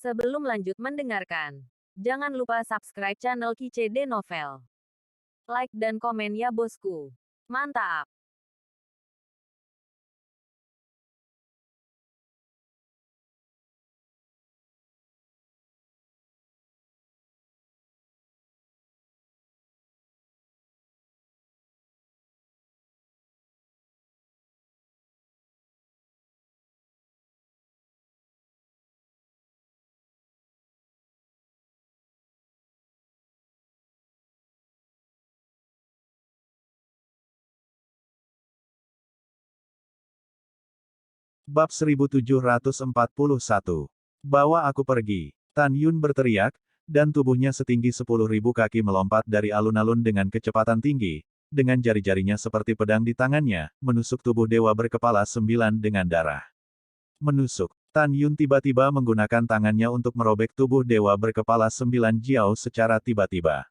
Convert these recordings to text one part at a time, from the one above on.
Sebelum lanjut mendengarkan, jangan lupa subscribe channel KCD Novel. Like dan komen ya bosku. Mantap! Bab 1741. Bawa aku pergi. Tan Yun berteriak, dan tubuhnya setinggi 10.000 kaki melompat dari alun-alun dengan kecepatan tinggi, dengan jari-jarinya seperti pedang di tangannya, menusuk tubuh dewa berkepala 9 dengan darah. Menusuk. Tan Yun tiba-tiba menggunakan tangannya untuk merobek tubuh dewa berkepala 9 Jiao secara tiba-tiba.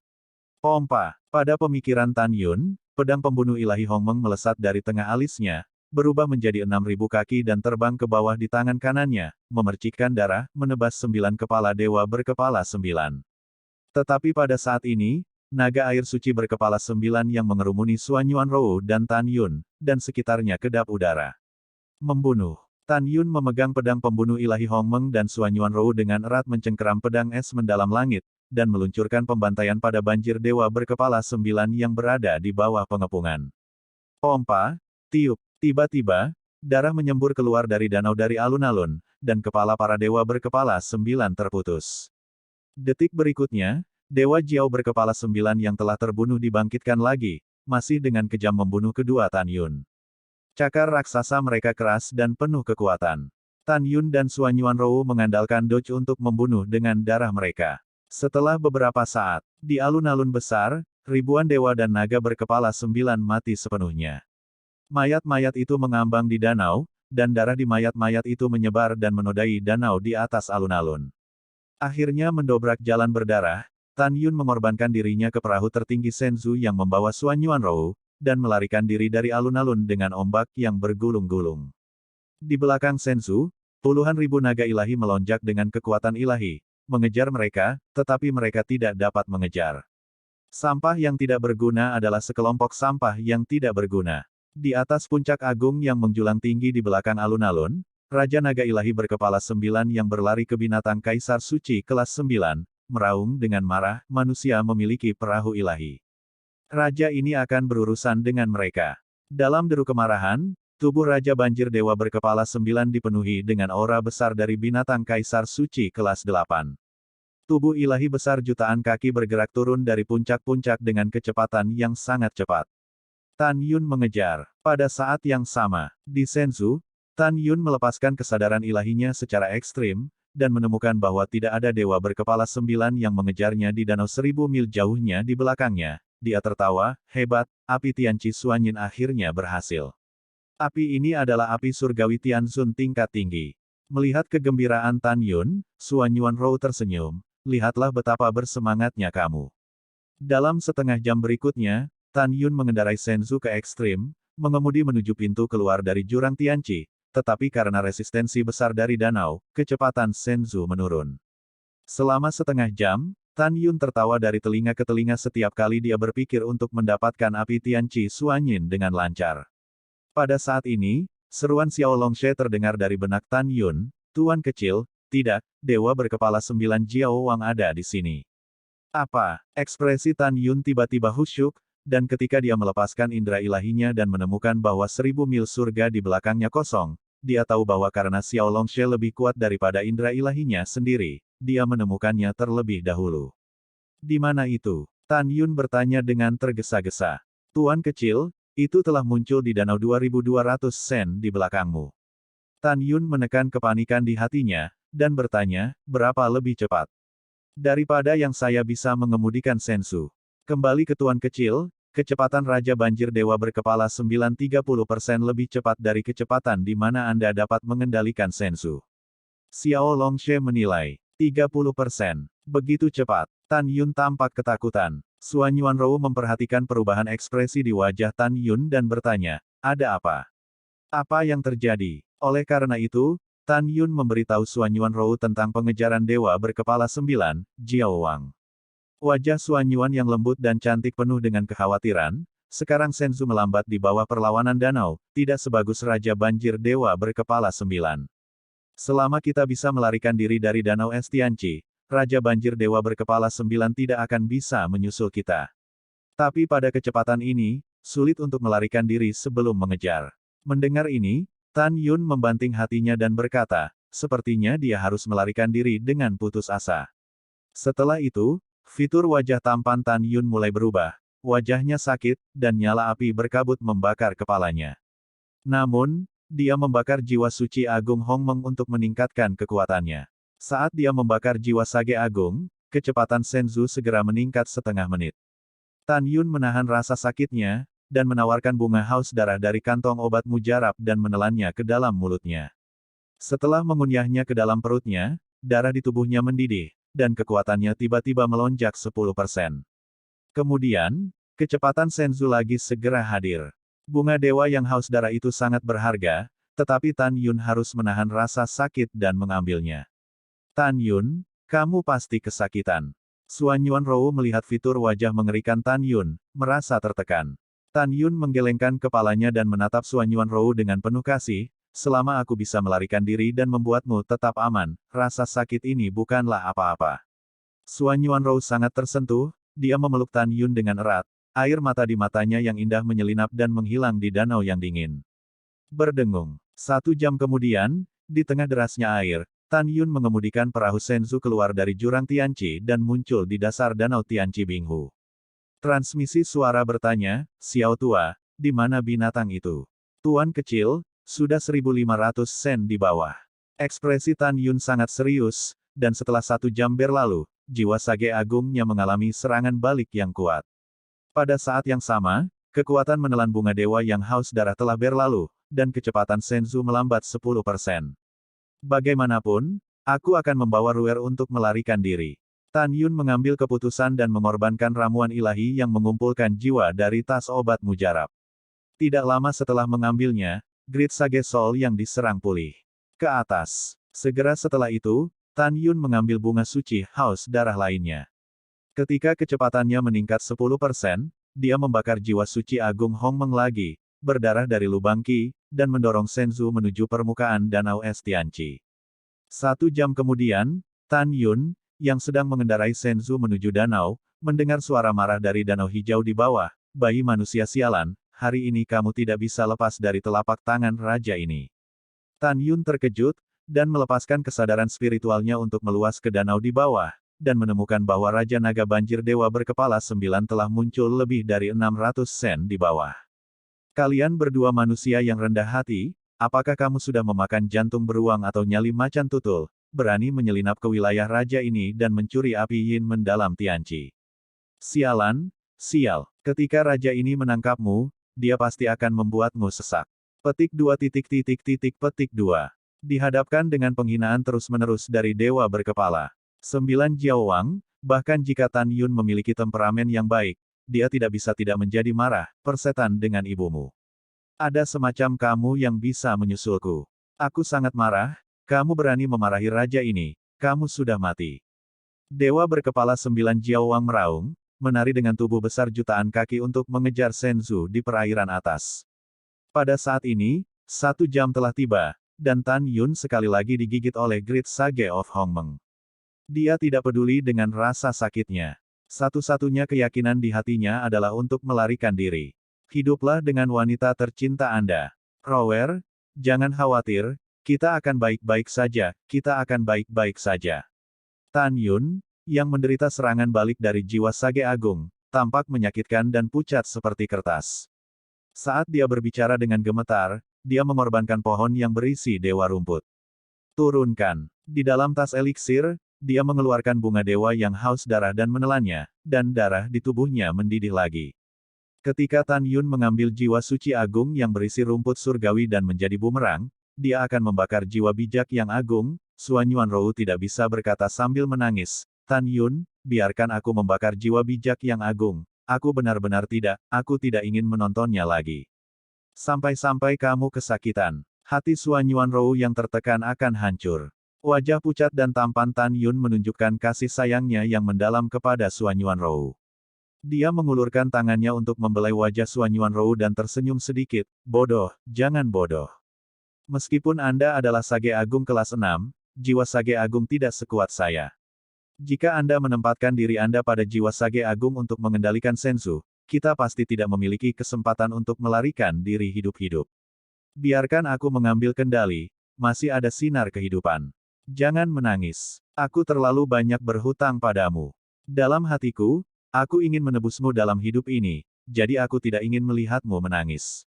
Pompa. Pada pemikiran Tan Yun, pedang pembunuh ilahi Hongmeng melesat dari tengah alisnya, berubah menjadi 6.000 kaki dan terbang ke bawah di tangan kanannya, memercikkan darah, menebas 9 kepala dewa berkepala 9. Tetapi pada saat ini, naga air suci berkepala 9 yang mengerumuni Suan Yuanrou dan Tan Yun, dan sekitarnya kedap udara. Membunuh. Tan Yun memegang pedang pembunuh ilahi Hongmeng dan Suan Yuanrou dengan erat mencengkeram pedang es mendalam langit, dan meluncurkan pembantaian pada banjir dewa berkepala 9 yang berada di bawah pengepungan. Pompa, tiup. Tiba-tiba, darah menyembur keluar dari danau dari alun-alun, dan kepala para dewa berkepala 9 terputus. Detik berikutnya, Dewa Jiao berkepala 9 yang telah terbunuh dibangkitkan lagi, masih dengan kejam membunuh kedua Tan Yun. Cakar raksasa mereka keras dan penuh kekuatan. Tan Yun dan Suan Yuanrou mengandalkan dodge untuk membunuh dengan darah mereka. Setelah beberapa saat, di alun-alun besar, ribuan dewa dan naga berkepala 9 mati sepenuhnya. Mayat-mayat itu mengambang di danau, dan darah di mayat-mayat itu menyebar dan menodai danau di atas alun-alun. Akhirnya mendobrak jalan berdarah, Tan Yun mengorbankan dirinya ke perahu tertinggi Shenzhou yang membawa Suan Yuanrou, dan melarikan diri dari alun-alun dengan ombak yang bergulung-gulung. Di belakang Shenzhou, puluhan ribu naga ilahi melonjak dengan kekuatan ilahi, mengejar mereka, tetapi mereka tidak dapat mengejar. Sampah yang tidak berguna adalah sekelompok sampah yang tidak berguna. Di atas puncak agung yang menjulang tinggi di belakang alun-alun, Raja Naga Ilahi berkepala 9 yang berlari ke binatang Kaisar Suci kelas 9, meraung dengan marah, manusia memiliki perahu ilahi. Raja ini akan berurusan dengan mereka. Dalam deru kemarahan, tubuh Raja Banjir Dewa berkepala 9 dipenuhi dengan aura besar dari binatang Kaisar Suci kelas 8. Tubuh ilahi besar jutaan kaki bergerak turun dari puncak-puncak dengan kecepatan yang sangat cepat. Tan Yun mengejar. Pada saat yang sama, di Shenzhou, Tan Yun melepaskan kesadaran ilahinya secara ekstrim, dan menemukan bahwa tidak ada dewa berkepala 9 yang mengejarnya di danau 1000 mil jauhnya di belakangnya. Dia tertawa, hebat, api Tianqi Suanyin akhirnya berhasil. Api ini adalah api surgawi Tianzun tingkat tinggi. Melihat kegembiraan Tan Yun, Suan Yuanrou tersenyum, lihatlah betapa bersemangatnya kamu. Dalam setengah jam berikutnya, Tan Yun mengendarai Shenzhou ke ekstrim, mengemudi menuju pintu keluar dari jurang Tianqi, tetapi karena resistensi besar dari danau, kecepatan Shenzhou menurun. Selama setengah jam, Tan Yun tertawa dari telinga ke telinga setiap kali dia berpikir untuk mendapatkan api Tianqi Suanyin dengan lancar. Pada saat ini, seruan Xiao Longshe terdengar dari benak Tan Yun, "Tuan kecil, tidak, dewa berkepala 9 Jiao Wang ada di sini." Apa? Ekspresi Tan Yun tiba-tiba khusyuk, dan ketika dia melepaskan indera ilahinya dan menemukan bahwa 1000 mil surga di belakangnya kosong, dia tahu bahwa karena Xiao Longshe lebih kuat daripada indera ilahinya sendiri, dia menemukannya terlebih dahulu. Di mana itu? Tan Yun bertanya dengan tergesa-gesa. Tuan kecil, itu telah muncul di danau 2200 sen di belakangmu. Tan Yun menekan kepanikan di hatinya, dan bertanya, berapa lebih cepat? Daripada yang saya bisa mengemudikan Shenzhou. Kembali ke Tuan kecil, kecepatan Raja Banjir Dewa berkepala 9 30% lebih cepat dari kecepatan di mana Anda dapat mengendalikan Shenzhou. Xiao Longshe menilai, 30%. Begitu cepat. Tan Yun tampak ketakutan. Suan Yuanrou memperhatikan perubahan ekspresi di wajah Tan Yun dan bertanya, ada apa? Apa yang terjadi? Oleh karena itu, Tan Yun memberitahu Xuan Yuanrou tentang pengejaran dewa berkepala 9, Jiao Wang. Wajah Xuan Yuan yang lembut dan cantik penuh dengan kekhawatiran, sekarang Senzu melambat di bawah perlawanan danau, tidak sebagus Raja Banjir Dewa berkepala 9. Selama kita bisa melarikan diri dari Danau Es Tianqi, Raja Banjir Dewa berkepala 9 tidak akan bisa menyusul kita. Tapi pada kecepatan ini, sulit untuk melarikan diri sebelum mengejar. Mendengar ini, Tan Yun membanting hatinya dan berkata, sepertinya dia harus melarikan diri dengan putus asa. Setelah itu, fitur wajah tampan Tan Yun mulai berubah. Wajahnya sakit, dan nyala api berkabut membakar kepalanya. Namun, dia membakar jiwa suci Agung Hongmeng untuk meningkatkan kekuatannya. Saat dia membakar jiwa Sage Agung, kecepatan Senzu segera meningkat setengah menit. Tan Yun menahan rasa sakitnya, dan menawarkan bunga haus darah dari kantong obat mujarab dan menelannya ke dalam mulutnya. Setelah mengunyahnya ke dalam perutnya, darah di tubuhnya mendidih, dan kekuatannya tiba-tiba melonjak 10%. Kemudian, kecepatan Senzu lagi segera hadir. Bunga dewa yang haus darah itu sangat berharga, tetapi Tan Yun harus menahan rasa sakit dan mengambilnya. Tan Yun, kamu pasti kesakitan. Xuan Yuanrou melihat fitur wajah mengerikan Tan Yun, merasa tertekan. Tan Yun menggelengkan kepalanya dan menatap Xuan Yuanrou dengan penuh kasih, selama aku bisa melarikan diri dan membuatmu tetap aman, rasa sakit ini bukanlah apa-apa. Xuan Yuanrou sangat tersentuh, dia memeluk Tan Yun dengan erat, air mata di matanya yang indah menyelinap dan menghilang di danau yang dingin. Berdengung. 1 jam kemudian, di tengah derasnya air, Tan Yun mengemudikan perahu Senzu keluar dari jurang Tianqi dan muncul di dasar danau Tianqi Binghu. Transmisi suara bertanya, Xiao Tua, di mana binatang itu? Tuan kecil, sudah 1.500 sen di bawah. Ekspresi Tan Yun sangat serius, dan setelah 1 jam berlalu, jiwa Sage Agungnya mengalami serangan balik yang kuat. Pada saat yang sama, kekuatan menelan bunga dewa yang haus darah telah berlalu, dan kecepatan Senzu melambat 10%. Bagaimanapun, aku akan membawa Ruer untuk melarikan diri. Tan Yun mengambil keputusan dan mengorbankan ramuan ilahi yang mengumpulkan jiwa dari tas obat mujarab. Tidak lama setelah mengambilnya, Great Sage Soul yang diserang pulih. Ke atas. Segera setelah itu, Tan Yun mengambil bunga suci haus darah lainnya. Ketika kecepatannya meningkat 10%, dia membakar jiwa suci Agung Hongmeng lagi, berdarah dari lubang Qi, dan mendorong Senzu menuju permukaan Danau Es Tianqi. 1 jam kemudian, Tan Yun, yang sedang mengendarai Senzu menuju danau, mendengar suara marah dari danau hijau di bawah, bayi manusia sialan, hari ini kamu tidak bisa lepas dari telapak tangan raja ini. Tan Yun terkejut, dan melepaskan kesadaran spiritualnya untuk meluas ke danau di bawah, dan menemukan bahwa Raja Naga Banjir Dewa berkepala 9 telah muncul lebih dari 600 sen di bawah. Kalian berdua manusia yang rendah hati, apakah kamu sudah memakan jantung beruang atau nyali macan tutul, berani menyelinap ke wilayah raja ini dan mencuri api yin mendalam Tianqi? Sialan, sial, ketika raja ini menangkapmu, dia pasti akan membuatmu sesak. Petik 2. Petik 2. Dihadapkan dengan penghinaan terus-menerus dari dewa berkepala 9 Jiao Wang, bahkan jika Tan Yun memiliki temperamen yang baik, dia tidak bisa tidak menjadi marah, persetan dengan ibumu. Ada semacam kamu yang bisa menyusulku. Aku sangat marah, kamu berani memarahi raja ini, kamu sudah mati. Dewa berkepala 9 Jiao Wang meraung, menari dengan tubuh besar jutaan kaki untuk mengejar Senzu di perairan atas. Pada saat ini, 1 jam telah tiba, dan Tan Yun sekali lagi digigit oleh Great Sage of Hongmeng. Dia tidak peduli dengan rasa sakitnya. Satu-satunya keyakinan di hatinya adalah untuk melarikan diri. Hiduplah dengan wanita tercinta Anda. Rower, jangan khawatir, kita akan baik-baik saja, kita akan baik-baik saja. Tan Yun, yang menderita serangan balik dari jiwa Sage Agung, tampak menyakitkan dan pucat seperti kertas. Saat dia berbicara dengan gemetar, dia mengorbankan pohon yang berisi dewa rumput. Turunkan. Di dalam tas eliksir, dia mengeluarkan bunga dewa yang haus darah dan menelannya, dan darah di tubuhnya mendidih lagi. Ketika Tan Yun mengambil jiwa suci agung yang berisi rumput surgawi dan menjadi bumerang, dia akan membakar jiwa bijak yang agung. Xuan Yuanrou tidak bisa berkata sambil menangis, Tan Yun, biarkan aku membakar jiwa bijak yang agung. Aku benar-benar tidak, aku tidak ingin menontonnya lagi. Sampai-sampai kamu kesakitan. Hati Suan Yuanrou yang tertekan akan hancur. Wajah pucat dan tampan Tan Yun menunjukkan kasih sayangnya yang mendalam kepada Suan Yuanrou. Dia mengulurkan tangannya untuk membelai wajah Suan Yuanrou dan tersenyum sedikit. Bodoh, jangan bodoh. Meskipun Anda adalah Sage Agung kelas 6, jiwa Sage Agung tidak sekuat saya. Jika Anda menempatkan diri Anda pada jiwa Sage Agung untuk mengendalikan Senzu, kita pasti tidak memiliki kesempatan untuk melarikan diri hidup-hidup. Biarkan aku mengambil kendali, masih ada sinar kehidupan. Jangan menangis. Aku terlalu banyak berhutang padamu. Dalam hatiku, aku ingin menebusmu dalam hidup ini, jadi aku tidak ingin melihatmu menangis.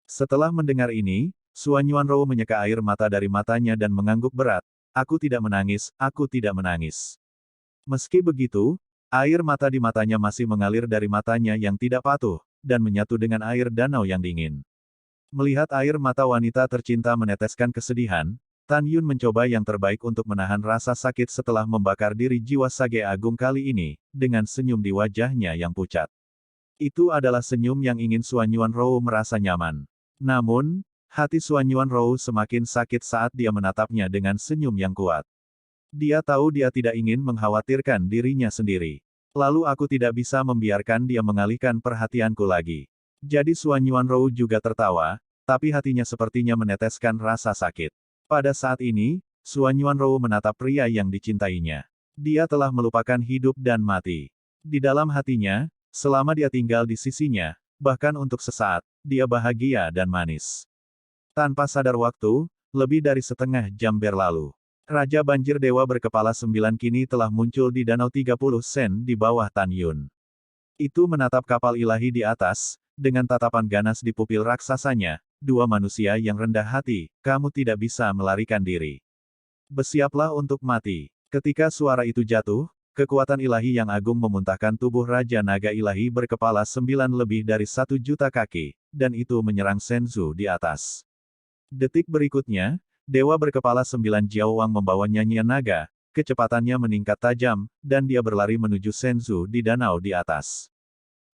Setelah mendengar ini, Suan Yuanrou menyeka air mata dari matanya dan mengangguk berat. Aku tidak menangis, aku tidak menangis. Meski begitu, air mata di matanya masih mengalir dari matanya yang tidak patuh, dan menyatu dengan air danau yang dingin. Melihat air mata wanita tercinta meneteskan kesedihan, Tan Yun mencoba yang terbaik untuk menahan rasa sakit setelah membakar diri jiwa Sage Agung kali ini, dengan senyum di wajahnya yang pucat. Itu adalah senyum yang ingin Suan Yuanrou merasa nyaman. Namun, hati Suan Yuanrou semakin sakit saat dia menatapnya dengan senyum yang kuat. Dia tahu dia tidak ingin mengkhawatirkan dirinya sendiri. Lalu aku tidak bisa membiarkan dia mengalihkan perhatianku lagi. Jadi Suan Yuanrou juga tertawa, tapi hatinya sepertinya meneteskan rasa sakit. Pada saat ini, Suan Yuanrou menatap pria yang dicintainya. Dia telah melupakan hidup dan mati. Di dalam hatinya, selama dia tinggal di sisinya, bahkan untuk sesaat, dia bahagia dan manis. Tanpa sadar waktu, lebih dari setengah jam berlalu. Raja Banjir Dewa berkepala 9 kini telah muncul di danau 30 sen di bawah Tan Yun. Itu menatap kapal ilahi di atas, dengan tatapan ganas di pupil raksasanya, dua manusia yang rendah hati, kamu tidak bisa melarikan diri. Bersiaplah untuk mati. Ketika suara itu jatuh, kekuatan ilahi yang agung memuntahkan tubuh Raja Naga Ilahi berkepala 9 lebih dari 1 juta kaki, dan itu menyerang Senzu di atas. Detik berikutnya, Dewa berkepala 9 Jiaowang membawa nyanyian naga, kecepatannya meningkat tajam, dan dia berlari menuju Senzu di danau di atas.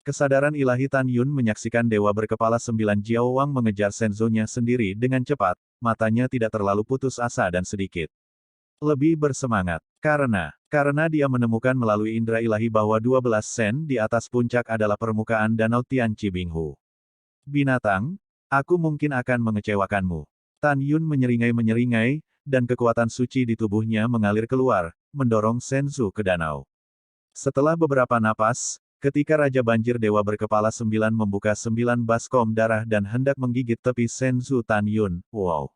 Kesadaran ilahi Tan Yun menyaksikan Dewa berkepala 9 Jiaowang mengejar Senzu-nya sendiri dengan cepat, matanya tidak terlalu putus asa dan sedikit lebih bersemangat. Karena dia menemukan melalui indera ilahi bahwa 12 sen di atas puncak adalah permukaan danau Tian Cibinghu. Binatang, aku mungkin akan mengecewakanmu. Tan Yun menyeringai-menyeringai, dan kekuatan suci di tubuhnya mengalir keluar, mendorong Senzu ke danau. Setelah beberapa napas, ketika Raja Banjir Dewa berkepala 9 membuka 9 baskom darah dan hendak menggigit tepi Senzu Tan Yun, wow.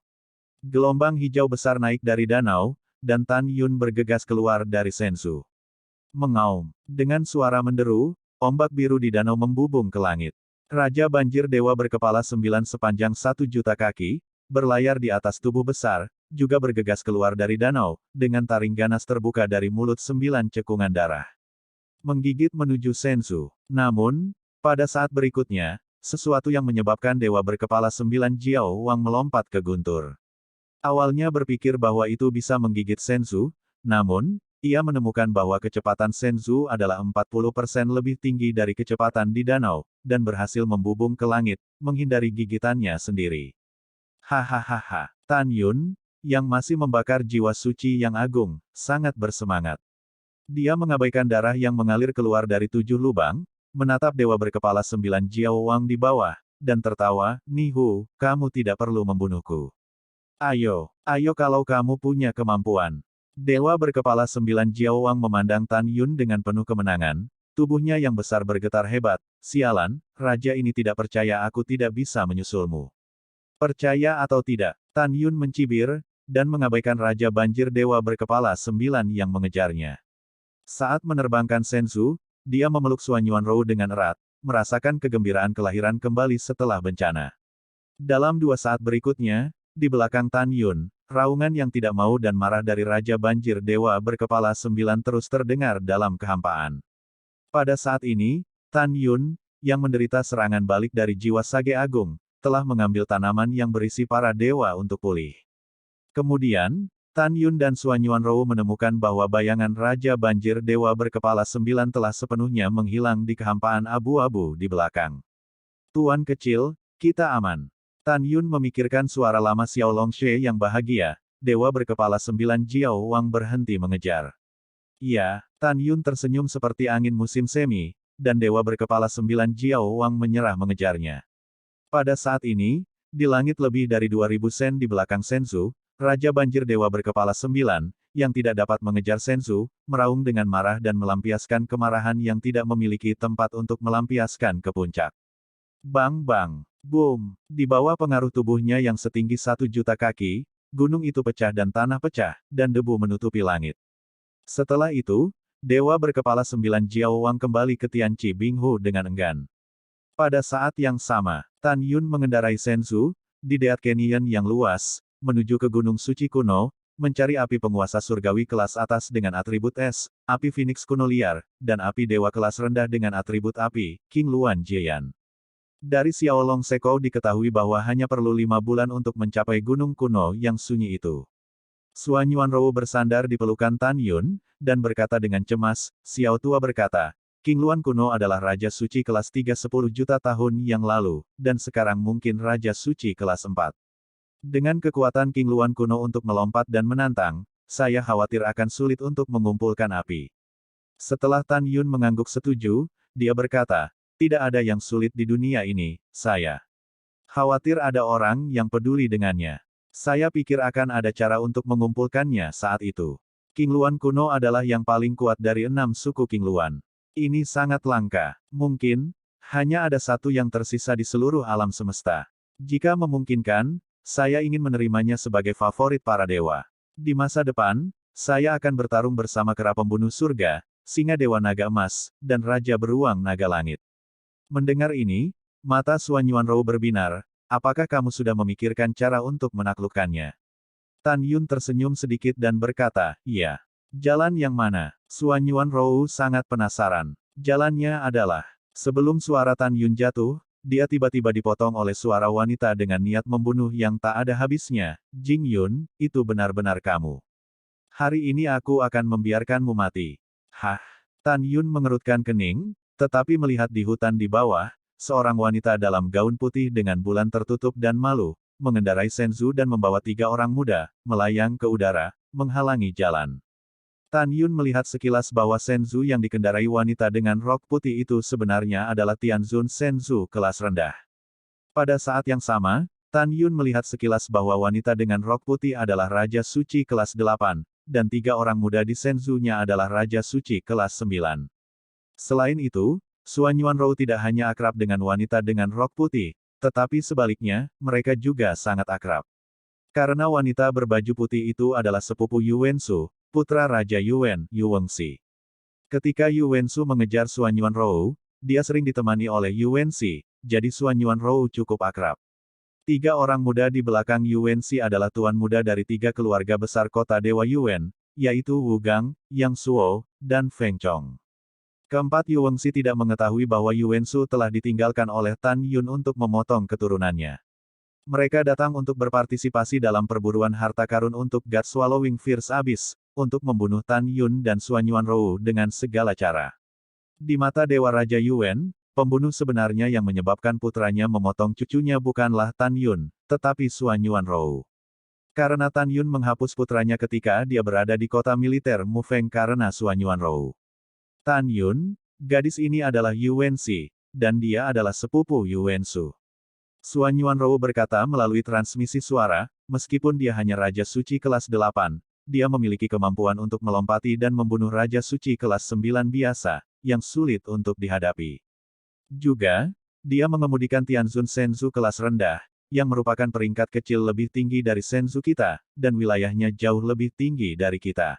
Gelombang hijau besar naik dari danau, dan Tan Yun bergegas keluar dari Senzu. Mengaum. Dengan suara menderu, ombak biru di danau membubung ke langit. Raja Banjir Dewa berkepala 9 sepanjang 1 juta kaki, berlayar di atas tubuh besar, juga bergegas keluar dari danau, dengan taring ganas terbuka dari mulut 9 cekungan darah. Menggigit menuju Senzu. Namun, pada saat berikutnya, sesuatu yang menyebabkan Dewa berkepala 9 Jiaowang melompat ke guntur. Awalnya berpikir bahwa itu bisa menggigit Senzu, namun, ia menemukan bahwa kecepatan Senzu adalah 40% lebih tinggi dari kecepatan di danau, dan berhasil membubung ke langit, menghindari gigitannya sendiri. Hahaha. Tan Yun, yang masih membakar jiwa suci yang agung, sangat bersemangat. Dia mengabaikan darah yang mengalir keluar dari 7 lubang, menatap Dewa berkepala 9 Jiaowang di bawah, dan tertawa, Nihu, kamu tidak perlu membunuhku. Ayo kalau kamu punya kemampuan. Dewa berkepala 9 Jiaowang memandang Tan Yun dengan penuh kemenangan, tubuhnya yang besar bergetar hebat, sialan, raja ini tidak percaya aku tidak bisa menyusulmu. Percaya atau tidak, Tan Yun mencibir, dan mengabaikan Raja Banjir Dewa berkepala 9 yang mengejarnya. Saat menerbangkan Senzu, dia memeluk Suan Yuanrou dengan erat, merasakan kegembiraan kelahiran kembali setelah bencana. Dalam 2 saat berikutnya, di belakang Tan Yun, raungan yang tidak mau dan marah dari Raja Banjir Dewa berkepala 9 terus terdengar dalam kehampaan. Pada saat ini, Tan Yun, yang menderita serangan balik dari jiwa Sage Agung, telah mengambil tanaman yang berisi para dewa untuk pulih. Kemudian, Tan Yun dan Suan Yuanrou menemukan bahwa bayangan Raja Banjir Dewa berkepala 9 telah sepenuhnya menghilang di kehampaan abu-abu di belakang. Tuan kecil, kita aman. Tan Yun memikirkan suara lama Xiao Longshe yang bahagia, dewa berkepala 9 Jiao Wang berhenti mengejar. Iya, Tan Yun tersenyum seperti angin musim semi, dan dewa berkepala 9 Jiao Wang menyerah mengejarnya. Pada saat ini, di langit lebih dari 2000 sen di belakang Senzu, Raja Banjir Dewa berkepala 9, yang tidak dapat mengejar Senzu, meraung dengan marah dan melampiaskan kemarahan yang tidak memiliki tempat untuk melampiaskan ke puncak. Bang bang, boom, di bawah pengaruh tubuhnya yang setinggi 1 juta kaki, gunung itu pecah dan tanah pecah, dan debu menutupi langit. Setelah itu, Dewa berkepala 9 Jiao Wang kembali ke Tianqi Binghu dengan enggan. Pada saat yang sama, Tan Yun mengendarai Senzu, di Deat Canyon yang luas, menuju ke Gunung Suci Kuno, mencari api penguasa surgawi kelas atas dengan atribut es, api Phoenix kuno liar, dan api dewa kelas rendah dengan atribut api, King Luan Jian. Dari Xiaolong Seko diketahui bahwa hanya perlu 5 bulan untuk mencapai gunung kuno yang sunyi itu. Suan Yuanrou bersandar di pelukan Tan Yun, dan berkata dengan cemas, Xiao Tua berkata, King Luan kuno adalah Raja Suci kelas 3 10 juta tahun yang lalu, dan sekarang mungkin Raja Suci kelas 4. Dengan kekuatan King Luan kuno untuk melompat dan menantang, saya khawatir akan sulit untuk mengumpulkan api. Setelah Tan Yun mengangguk setuju, dia berkata, tidak ada yang sulit di dunia ini, saya khawatir ada orang yang peduli dengannya. Saya pikir akan ada cara untuk mengumpulkannya saat itu. King Luan kuno adalah yang paling kuat dari 6 suku King Luan. Ini sangat langka. Mungkin, hanya ada satu yang tersisa di seluruh alam semesta. Jika memungkinkan, saya ingin menerimanya sebagai favorit para dewa. Di masa depan, saya akan bertarung bersama kera pembunuh surga, singa dewa naga emas, dan raja beruang naga langit. Mendengar ini, mata Suan Yuanrou berbinar, apakah kamu sudah memikirkan cara untuk menaklukkannya? Tan Yun tersenyum sedikit dan berkata, iya. Jalan yang mana? Suan Yuanrou sangat penasaran. Jalannya adalah, sebelum suara Tan Yun jatuh, dia tiba-tiba dipotong oleh suara wanita dengan niat membunuh yang tak ada habisnya. Jing Yun, itu benar-benar kamu. Hari ini aku akan membiarkanmu mati. Hah? Tan Yun mengerutkan kening, tetapi melihat di hutan di bawah, seorang wanita dalam gaun putih dengan bulan tertutup dan malu, mengendarai Senzu dan membawa 3 orang muda, melayang ke udara, menghalangi jalan. Tan Yun melihat sekilas bahwa Senzu yang dikendarai wanita dengan rok putih itu sebenarnya adalah Tianzun Senzu kelas rendah. Pada saat yang sama, Tan Yun melihat sekilas bahwa wanita dengan rok putih adalah Raja Suci kelas 8, dan 3 orang muda di Senzu-nya adalah Raja Suci kelas 9. Selain itu, Suan Yuanrou tidak hanya akrab dengan wanita dengan rok putih, tetapi sebaliknya, mereka juga sangat akrab. Karena wanita berbaju putih itu adalah sepupu Yu Wensu, putra Raja Yuan, Yu Wengxi. Ketika Yu Wensu mengejar Suan Yuanrou, dia sering ditemani oleh Yu Wenxi, jadi Suan Yuanrou cukup akrab. 3 orang muda di belakang Yu Wenxi adalah tuan muda dari 3 keluarga besar kota Dewa Yuan, yaitu Wu Gang, Yang Suo, dan Feng Chong. Keempat Yu Wengxi tidak mengetahui bahwa Yu Wensu telah ditinggalkan oleh Tan Yun untuk memotong keturunannya. Mereka datang untuk berpartisipasi dalam perburuan harta karun untuk God Swallowing Fierce Abyss, untuk membunuh Tan Yun dan Suan Yuanrou dengan segala cara. Di mata Dewa Raja Yuan, pembunuh sebenarnya yang menyebabkan putranya memotong cucunya bukanlah Tan Yun, tetapi Suan Yuanrou. Karena Tan Yun menghapus putranya ketika dia berada di kota militer Mufeng karena Suan Yuanrou. Tan Yun, gadis ini adalah Yu Wenxi, dan dia adalah sepupu Yu Wensu. Suan Yuanrou berkata melalui transmisi suara, meskipun dia hanya Raja Suci kelas 8, dia memiliki kemampuan untuk melompati dan membunuh Raja Suci kelas 9 biasa, yang sulit untuk dihadapi. Juga, dia mengemudikan Tianzun Senzu kelas rendah, yang merupakan peringkat kecil lebih tinggi dari Senzu kita, dan wilayahnya jauh lebih tinggi dari kita.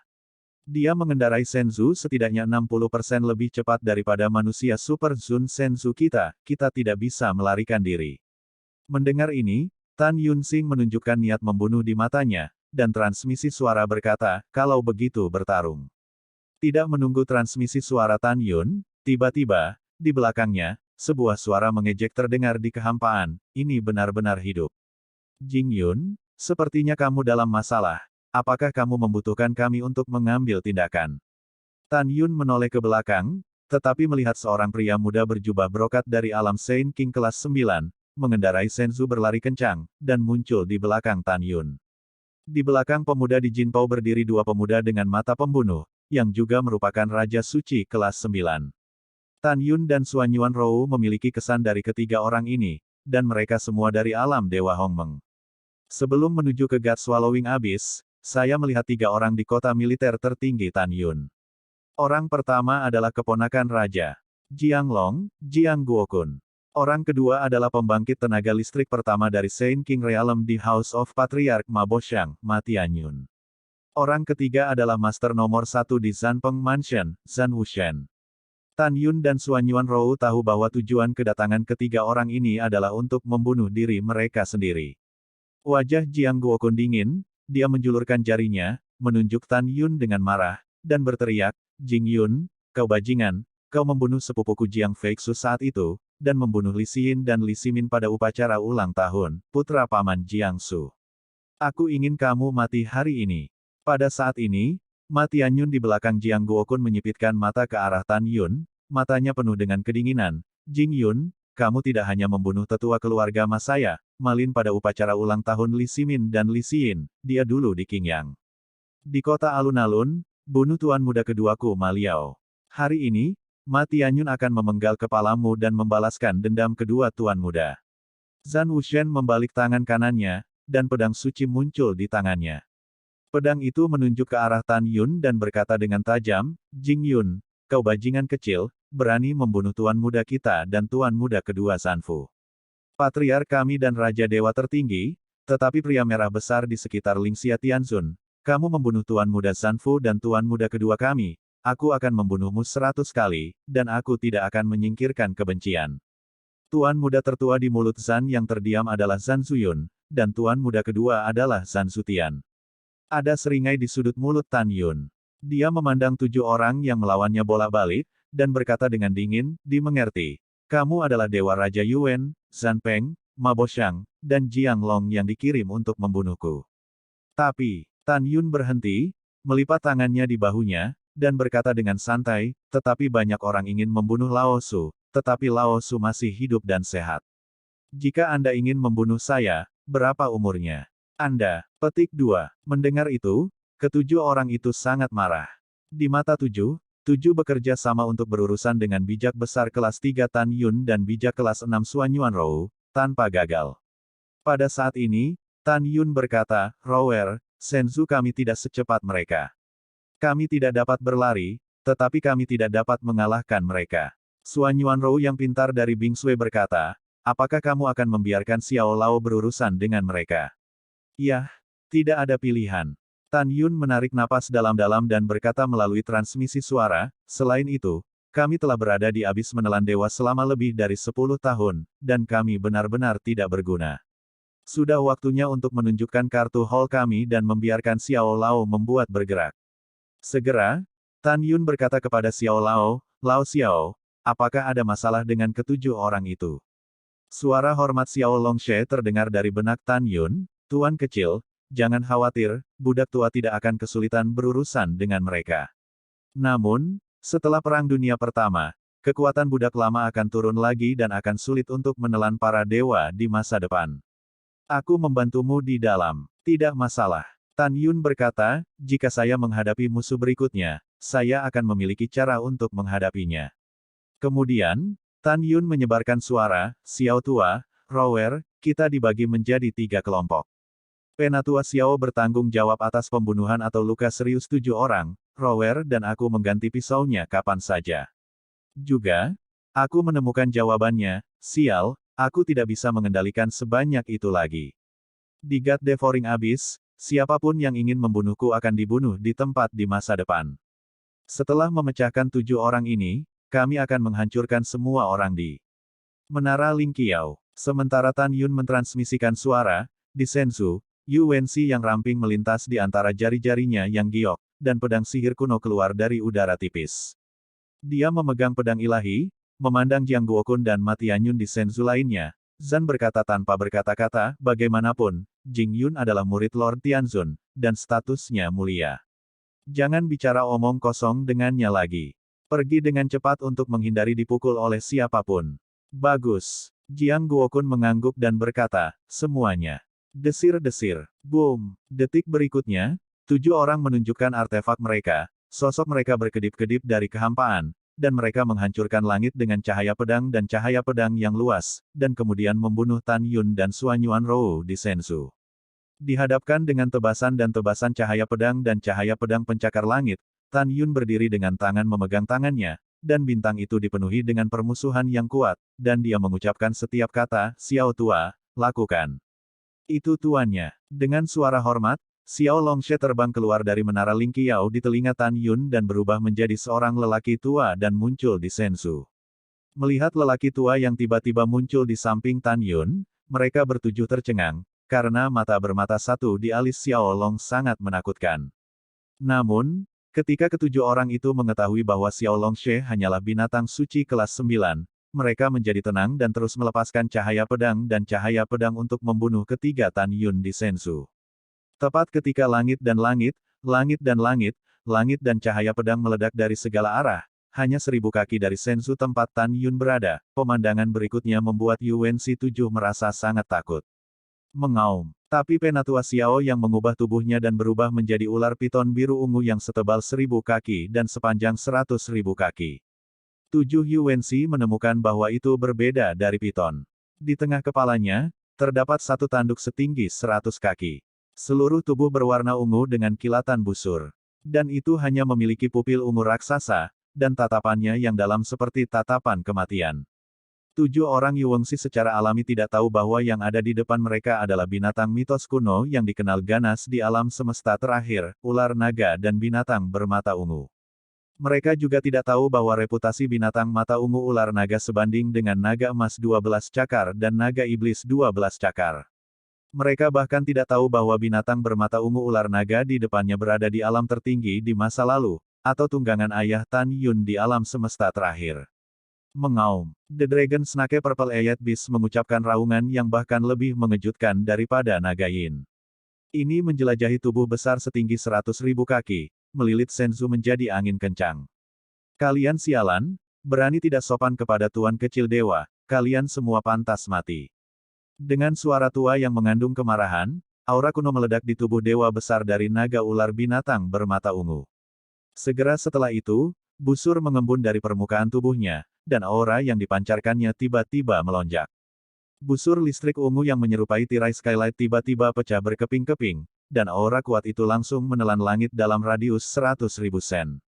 Dia mengendarai Senzu setidaknya 60% lebih cepat daripada manusia Super Zun Senzu kita tidak bisa melarikan diri. Mendengar ini, Tan Yunxing menunjukkan niat membunuh di matanya, dan transmisi suara berkata, kalau begitu bertarung. Tidak menunggu transmisi suara Tan Yun, tiba-tiba, di belakangnya, sebuah suara mengejek terdengar di kehampaan, ini benar-benar hidup. Jing Yun, sepertinya kamu dalam masalah, apakah kamu membutuhkan kami untuk mengambil tindakan? Tan Yun menoleh ke belakang, tetapi melihat seorang pria muda berjubah brokat dari alam Saint King kelas 9, mengendarai Senzu berlari kencang, dan muncul di belakang Tan Yun. Di belakang pemuda di Jinpao berdiri dua pemuda dengan mata pembunuh, yang juga merupakan Raja Suci kelas 9. Tan Yun dan Xuan Yuanrou memiliki kesan dari ketiga orang ini, dan mereka semua dari alam Dewa Hongmeng. Sebelum menuju ke God Swallowing Abyss, saya melihat tiga orang di kota militer tertinggi Tan Yun. Orang pertama adalah keponakan Raja Jiang Long, Jiang Guokun. Orang kedua adalah pembangkit tenaga listrik pertama dari Saint King Realm di House of Patriarch Ma Boxiang, Ma Tianyun. Orang ketiga adalah Master nomor 1 di Zanpeng Mansion, Zan Wushen. Tan Yun dan Xuan Yuanrou tahu bahwa tujuan kedatangan ketiga orang ini adalah untuk membunuh diri mereka sendiri. Wajah Jiang Guokun dingin, dia menjulurkan jarinya, menunjuk Tan Yun dengan marah, dan berteriak, "Jing Yun, kau bajingan, kau membunuh sepupuku Jiang Feixu saat itu, dan membunuh Li Xin dan Li Ximin pada upacara ulang tahun, putra paman Jiang Su. Aku ingin kamu mati hari ini." Pada saat ini, Ma Tianyun di belakang Jiang Guokun menyipitkan mata ke arah Tan Yun, matanya penuh dengan kedinginan. "Jing Yun, kamu tidak hanya membunuh tetua keluarga mas saya, Malin pada upacara ulang tahun Li Ximin dan Li Xin, dia dulu di Qingyang. Di kota alun-alun, bunuh tuan muda keduaku Ma Liao. Hari ini, Ma Tianyun akan memenggal kepalamu dan membalaskan dendam kedua tuan muda." Zan Wushen membalik tangan kanannya, dan pedang suci muncul di tangannya. Pedang itu menunjuk ke arah Tan Yun dan berkata dengan tajam, "Jing Yun, kau bajingan kecil, berani membunuh tuan muda kita dan tuan muda kedua Zanfu. Patriark kami dan Raja Dewa tertinggi, tetapi pria merah besar di sekitar Lingxia Tianzun, kamu membunuh tuan muda Zanfu dan tuan muda kedua kami. Aku akan membunuhmu 100 kali, dan aku tidak akan menyingkirkan kebencian." Tuan muda tertua di mulut Zan yang terdiam adalah Zan Zuyun, dan tuan muda kedua adalah Zan Zutian. Ada seringai di sudut mulut Tan Yun. Dia memandang 7 orang yang melawannya bolak-balik, dan berkata dengan dingin, "Dimengerti. Kamu adalah Dewa Raja Yuan, Zan Peng, Ma Boxiang, dan Jiang Long yang dikirim untuk membunuhku." Tapi, Tan Yun berhenti, melipat tangannya di bahunya, dan berkata dengan santai, "Tetapi banyak orang ingin membunuh Lao Su, tetapi Lao Su masih hidup dan sehat. Jika Anda ingin membunuh saya, berapa umurnya Anda?" Petik 2. Mendengar itu, ketujuh orang itu sangat marah. Di mata tujuh bekerja sama untuk berurusan dengan bijak besar kelas 3 Tan Yun dan bijak kelas 6 Xuan Yuanrou, tanpa gagal. Pada saat ini, Tan Yun berkata, "Rower, Senzu kami tidak secepat mereka. Kami tidak dapat berlari, tetapi kami tidak dapat mengalahkan mereka." Xuan Yuanrou yang pintar dari Bing Sui berkata, "Apakah kamu akan membiarkan Xiao Lao berurusan dengan mereka?" "Yah, tidak ada pilihan." Tan Yun menarik napas dalam-dalam dan berkata melalui transmisi suara, "Selain itu, kami telah berada di abis menelan dewa selama lebih dari 10 tahun, dan kami benar-benar tidak berguna. Sudah waktunya untuk menunjukkan kartu hall kami dan membiarkan Xiao Lao membuat bergerak." Segera, Tan Yun berkata kepada Xiao Lao, "Lao Xiao, apakah ada masalah dengan ketujuh orang itu?" Suara hormat Xiao Longshe terdengar dari benak Tan Yun, "Tuan kecil, jangan khawatir, budak tua tidak akan kesulitan berurusan dengan mereka. Namun, setelah Perang Dunia Pertama, kekuatan budak lama akan turun lagi dan akan sulit untuk menelan para dewa di masa depan. Aku membantumu di dalam. Tidak masalah." Tan Yun berkata, "Jika saya menghadapi musuh berikutnya, saya akan memiliki cara untuk menghadapinya." Kemudian, Tan Yun menyebarkan suara, "Xiao Tua, Rower, kita dibagi menjadi 3 kelompok. Penatua Xiao bertanggung jawab atas pembunuhan atau luka serius 7 orang, Rower dan aku mengganti pisaunya kapan saja. Juga, aku menemukan jawabannya, sial, aku tidak bisa mengendalikan sebanyak itu lagi. Di God Devouring Abyss, siapapun yang ingin membunuhku akan dibunuh di tempat di masa depan. Setelah memecahkan 7 orang ini, kami akan menghancurkan semua orang di Menara Lingqiao." Sementara Tan Yun mentransmisikan suara, di Senzu, Yu Wenxi yang ramping melintas di antara jari-jarinya yang giok, dan pedang sihir kuno keluar dari udara tipis. Dia memegang pedang ilahi, memandang Jiang Guokun dan Ma Tianyun di Senzu lainnya. Zan berkata tanpa berkata-kata, "Bagaimanapun, Jing Yun adalah murid Lord Tianzun, dan statusnya mulia. Jangan bicara omong kosong dengannya lagi. Pergi dengan cepat untuk menghindari dipukul oleh siapapun." "Bagus. Jiang Guokun mengangguk dan berkata, semuanya. Desir-desir. Boom. Detik berikutnya, 7 orang menunjukkan artefak mereka, sosok mereka berkedip-kedip dari kehampaan, dan mereka menghancurkan langit dengan cahaya pedang yang luas, dan kemudian membunuh Tan Yun dan Suanyuan Rou di Sensu. Dihadapkan dengan tebasan cahaya pedang pencakar langit, Tan Yun berdiri dengan tangan memegang tangannya, dan bintang itu dipenuhi dengan permusuhan yang kuat, dan dia mengucapkan setiap kata, Xiao Tua, lakukan. Itu tuannya. Dengan suara hormat, Xiao Longshe terbang keluar dari menara Ling Qiao di telinga Tan Yun dan berubah menjadi seorang lelaki tua dan muncul di Sensu. Melihat lelaki tua yang tiba-tiba muncul di samping Tan Yun, mereka bertujuh tercengang, karena mata bermata satu di alis Xiao Long sangat menakutkan. Namun, ketika ketujuh orang itu mengetahui bahwa Xiao Longshe hanyalah binatang suci kelas 9, mereka menjadi tenang dan terus melepaskan cahaya pedang untuk membunuh ketiga Tan Yun di Sensu. Tepat ketika langit dan cahaya pedang meledak dari segala arah, hanya 1000 kaki dari Sensu tempat Tan Yun berada, pemandangan berikutnya membuat Yuanshi 7 merasa sangat takut. Mengaum. Tapi Penatua Xiao yang mengubah tubuhnya dan berubah menjadi ular piton biru ungu yang setebal 1000 kaki dan sepanjang 100.000 kaki. 7 Yuanshi menemukan bahwa itu berbeda dari piton. Di tengah kepalanya, terdapat satu tanduk setinggi 100 kaki. Seluruh tubuh berwarna ungu dengan kilatan busur. Dan itu hanya memiliki pupil ungu raksasa, dan tatapannya yang dalam seperti tatapan kematian. 7 orang Yuanshi secara alami tidak tahu bahwa yang ada di depan mereka adalah binatang mitos kuno yang dikenal ganas di alam semesta terakhir, ular naga dan binatang bermata ungu. Mereka juga tidak tahu bahwa reputasi binatang mata ungu ular naga sebanding dengan naga emas 12 cakar dan naga iblis 12 cakar. Mereka bahkan tidak tahu bahwa binatang bermata ungu ular naga di depannya berada di alam tertinggi di masa lalu, atau tunggangan ayah Tan Yun di alam semesta terakhir. Mengaum. The Dragon Snake Purple Eyed Beast mengucapkan raungan yang bahkan lebih mengejutkan daripada naga yin. Ini menjelajahi tubuh besar setinggi 100.000 kaki, melilit Sensu menjadi angin kencang. Kalian sialan, berani tidak sopan kepada tuan kecil dewa, kalian semua pantas mati. Dengan suara tua yang mengandung kemarahan, aura kuno meledak di tubuh dewa besar dari naga ular binatang bermata ungu. Segera setelah itu, busur mengembun dari permukaan tubuhnya, dan aura yang dipancarkannya tiba-tiba melonjak. Busur listrik ungu yang menyerupai tirai skylight tiba-tiba pecah berkeping-keping, dan aura kuat itu langsung menelan langit dalam radius 100.000 sen.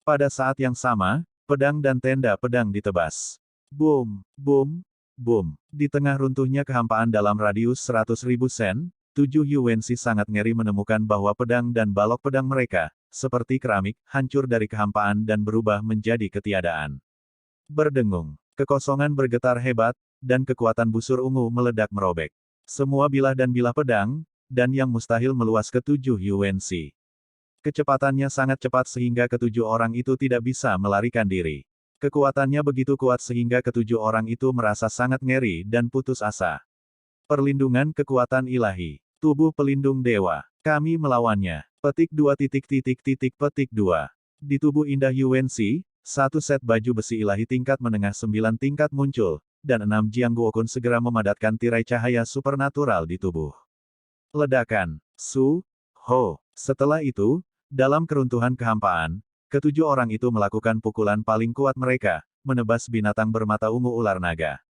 Pada saat yang sama, pedang dan tenda pedang ditebas. Boom, boom, boom. Di tengah runtuhnya kehampaan dalam radius 100.000 sen, 7 Yuanshi sangat ngeri menemukan bahwa pedang dan balok pedang mereka, seperti keramik, hancur dari kehampaan dan berubah menjadi ketiadaan. Berdengung. Kekosongan bergetar hebat, dan kekuatan busur ungu meledak merobek. Semua bilah pedang, dan yang mustahil meluas ke 7 Yuanshi. Kecepatannya sangat cepat sehingga ketujuh orang itu tidak bisa melarikan diri. Kekuatannya begitu kuat sehingga ketujuh orang itu merasa sangat ngeri dan putus asa. Perlindungan kekuatan ilahi. Tubuh pelindung dewa. Kami melawannya. Petik 2. Petik 2. Di tubuh indah Yuanshi, satu set baju besi ilahi tingkat menengah 9 tingkat muncul, dan 6 Jiang Guokun segera memadatkan tirai cahaya supernatural di tubuh. Ledakan. Ho. Setelah itu, dalam keruntuhan kehampaan, ketujuh orang itu melakukan pukulan paling kuat mereka, menebas binatang bermata ungu ular naga.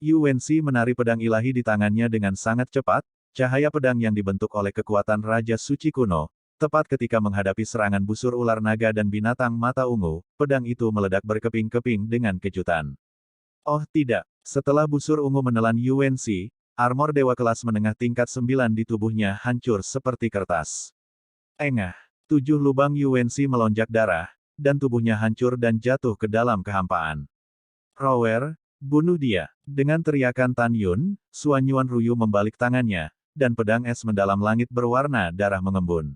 Yuanshi menari pedang ilahi di tangannya dengan sangat cepat, cahaya pedang yang dibentuk oleh kekuatan Raja Suci kuno. Tepat ketika menghadapi serangan busur ular naga dan binatang mata ungu, pedang itu meledak berkeping-keping dengan kejutan. Oh tidak, setelah busur ungu menelan Yuanshi, armor dewa kelas menengah tingkat 9 di tubuhnya hancur seperti kertas. Engah, 7 lubang Yuanshi melonjak darah, dan tubuhnya hancur dan jatuh ke dalam kehampaan. Rower, bunuh dia. Dengan teriakan Tan Yun, Suanyuan Ruyu membalik tangannya, dan pedang es mendalam langit berwarna darah mengembun.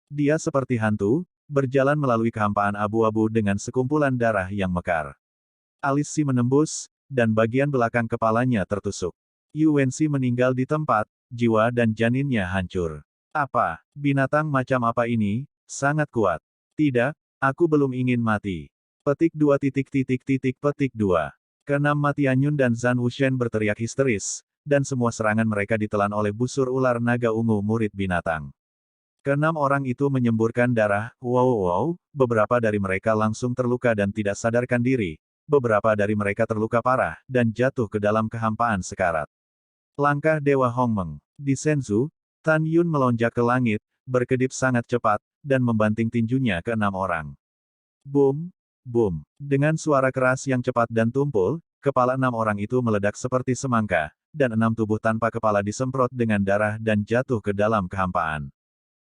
Dia seperti hantu, berjalan melalui kehampaan abu-abu dengan sekumpulan darah yang mekar. Alis si menembus, dan bagian belakang kepalanya tertusuk. Yuanshi meninggal di tempat, jiwa dan janinnya hancur. Apa? Binatang macam apa ini? Sangat kuat. Tidak, aku belum ingin mati. Petik 2. Petik 2. Keenam mati Anyun dan Zhan Wushen berteriak histeris, dan semua serangan mereka ditelan oleh busur ular naga ungu murid binatang. Keenam orang itu menyemburkan darah, wow, beberapa dari mereka langsung terluka dan tidak sadarkan diri, beberapa dari mereka terluka parah, dan jatuh ke dalam kehampaan sekarat. Langkah Dewa Hongmeng. Di Senzu, Tan Yun melonjak ke langit, berkedip sangat cepat, dan membanting tinjunya ke 6 orang. Boom, boom. Dengan suara keras yang cepat dan tumpul, kepala 6 orang itu meledak seperti semangka, dan 6 tubuh tanpa kepala disemprot dengan darah dan jatuh ke dalam kehampaan.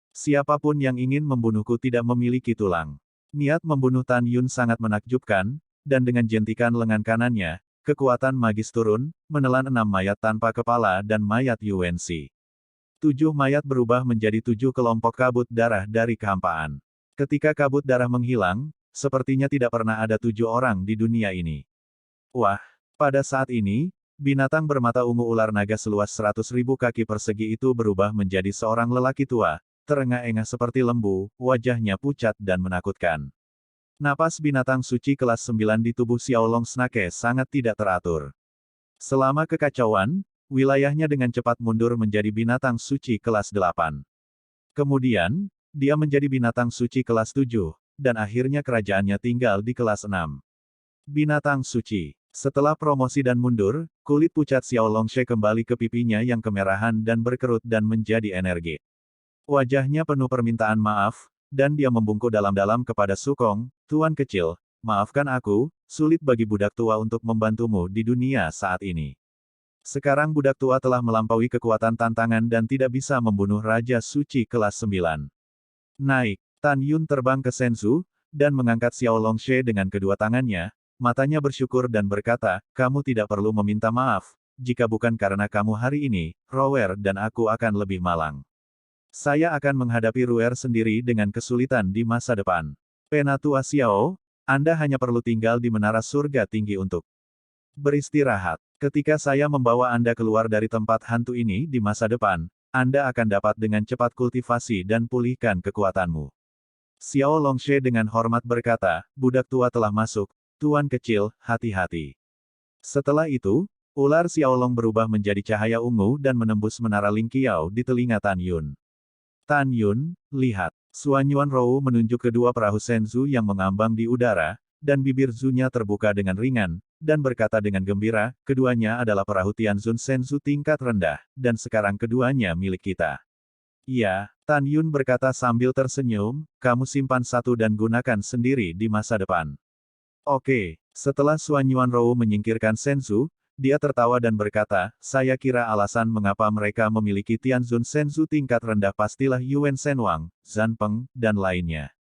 Siapapun yang ingin membunuhku tidak memiliki tulang. Niat membunuh Tan Yun sangat menakjubkan, dan dengan jentikan lengan kanannya, kekuatan magis turun, menelan 6 mayat tanpa kepala dan mayat Yuanxi. 7 mayat berubah menjadi 7 kelompok kabut darah dari kehampaan. Ketika kabut darah menghilang, sepertinya tidak pernah ada 7 orang di dunia ini. Wah, pada saat ini, binatang bermata ungu ular naga seluas 100.000 kaki persegi itu berubah menjadi seorang lelaki tua, terengah-engah seperti lembu, wajahnya pucat dan menakutkan. Napas binatang suci kelas 9 di tubuh Xiaolong Snake sangat tidak teratur. Selama kekacauan, wilayahnya dengan cepat mundur menjadi binatang suci kelas 8. Kemudian, dia menjadi binatang suci kelas 7, dan akhirnya kerajaannya tinggal di kelas 6. Binatang suci. Setelah promosi dan mundur, kulit pucat Xiaolongshe kembali ke pipinya yang kemerahan dan berkerut dan menjadi energi. Wajahnya penuh permintaan maaf, dan dia membungkuk dalam-dalam kepada Sukong, Tuan kecil, maafkan aku, sulit bagi budak tua untuk membantumu di dunia saat ini. Sekarang budak tua telah melampaui kekuatan tantangan dan tidak bisa membunuh Raja Suci kelas 9. Naik, Tan Yun terbang ke Senzu, dan mengangkat Xiaolongshe dengan kedua tangannya, matanya bersyukur dan berkata, kamu tidak perlu meminta maaf, jika bukan karena kamu hari ini, Rower dan aku akan lebih malang. Saya akan menghadapi Ruer sendiri dengan kesulitan di masa depan. Penatua Xiao, Anda hanya perlu tinggal di menara surga tinggi untuk beristirahat. Ketika saya membawa Anda keluar dari tempat hantu ini di masa depan, Anda akan dapat dengan cepat kultivasi dan pulihkan kekuatanmu. Xiaolongshe dengan hormat berkata, budak tua telah masuk, Tuan kecil, hati-hati. Setelah itu, ular Xiaolong berubah menjadi cahaya ungu dan menembus menara Lingqiao di telinga Tan Yun. Tan Yun, lihat. Suanyuan Rou menunjuk kedua perahu Senzu yang mengambang di udara, dan bibir Zunya terbuka dengan ringan, dan berkata dengan gembira, keduanya adalah perahu Tianzun Senzu tingkat rendah, dan sekarang keduanya milik kita. Iya, Tan Yun berkata sambil tersenyum, kamu simpan satu dan gunakan sendiri di masa depan. Oke, setelah Suanyuan Rou menyingkirkan Senzu, dia tertawa dan berkata, saya kira alasan mengapa mereka memiliki Tianzun Senzu tingkat rendah pastilah Yuan Shenwang, Zhan Peng, dan lainnya.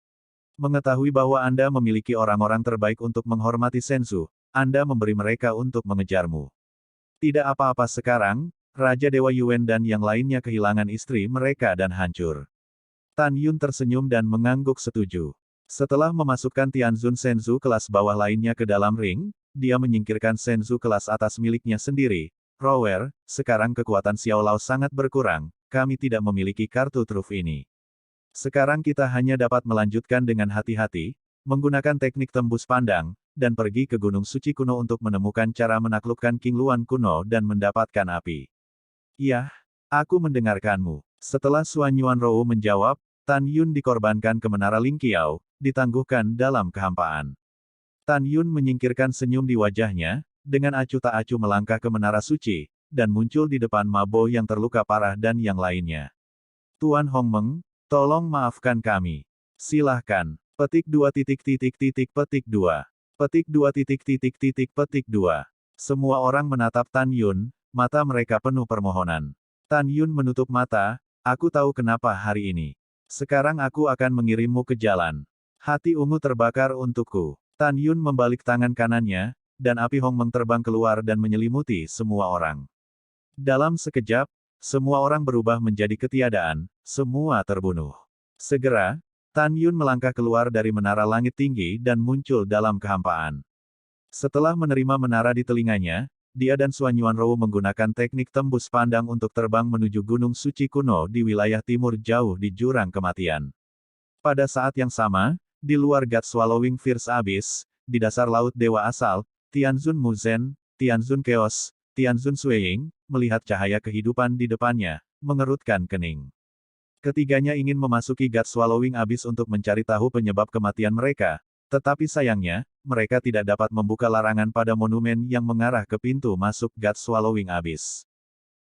Mengetahui bahwa Anda memiliki orang-orang terbaik untuk menghormati Senzu, Anda memberi mereka untuk mengejarmu. Tidak apa-apa sekarang, Raja Dewa Yuan dan yang lainnya kehilangan istri mereka dan hancur. Tan Yun tersenyum dan mengangguk setuju. Setelah memasukkan Tianzun Senzu kelas bawah lainnya ke dalam ring, dia menyingkirkan Senzu kelas atas miliknya sendiri. Rower, sekarang kekuatan Xiao Lao sangat berkurang, kami tidak memiliki kartu truf ini. Sekarang kita hanya dapat melanjutkan dengan hati-hati, menggunakan teknik tembus pandang, dan pergi ke Gunung Suci kuno untuk menemukan cara menaklukkan King Luan kuno dan mendapatkan api. Yah, aku mendengarkanmu. Setelah Suanyuan Rou menjawab, Tan Yun dikorbankan ke menara Lingqiao, ditangguhkan dalam kehampaan. Tan Yun menyingkirkan senyum di wajahnya, dengan acuh tak acuh melangkah ke menara suci, dan muncul di depan Ma Bo yang terluka parah dan yang lainnya. Tuan Hongmeng, tolong maafkan kami. Silahkan, petik 2 petik 2. Petik 2 petik 2. Semua orang menatap Tan Yun, mata mereka penuh permohonan. Tan Yun menutup mata, aku tahu kenapa hari ini. Sekarang aku akan mengirimmu ke jalan. Hati ungu terbakar untukku. Tan Yun membalik tangan kanannya, dan api Hongmeng terbang keluar dan menyelimuti semua orang. Dalam sekejap, semua orang berubah menjadi ketiadaan, semua terbunuh. Segera, Tan Yun melangkah keluar dari menara langit tinggi dan muncul dalam kehampaan. Setelah menerima menara di telinganya, dia dan Suanyuan Rou menggunakan teknik tembus pandang untuk terbang menuju Gunung Suci kuno di wilayah timur jauh di jurang kematian. Pada saat yang sama, di luar God Swallowing Fierce Abyss, di dasar laut Dewa Asal, Tianzun Muzhen, Tianzun Chaos, Tianzun Suiying, melihat cahaya kehidupan di depannya, mengerutkan kening. Ketiganya ingin memasuki God Swallowing Abyss untuk mencari tahu penyebab kematian mereka, tetapi sayangnya, mereka tidak dapat membuka larangan pada monumen yang mengarah ke pintu masuk God Swallowing Abyss.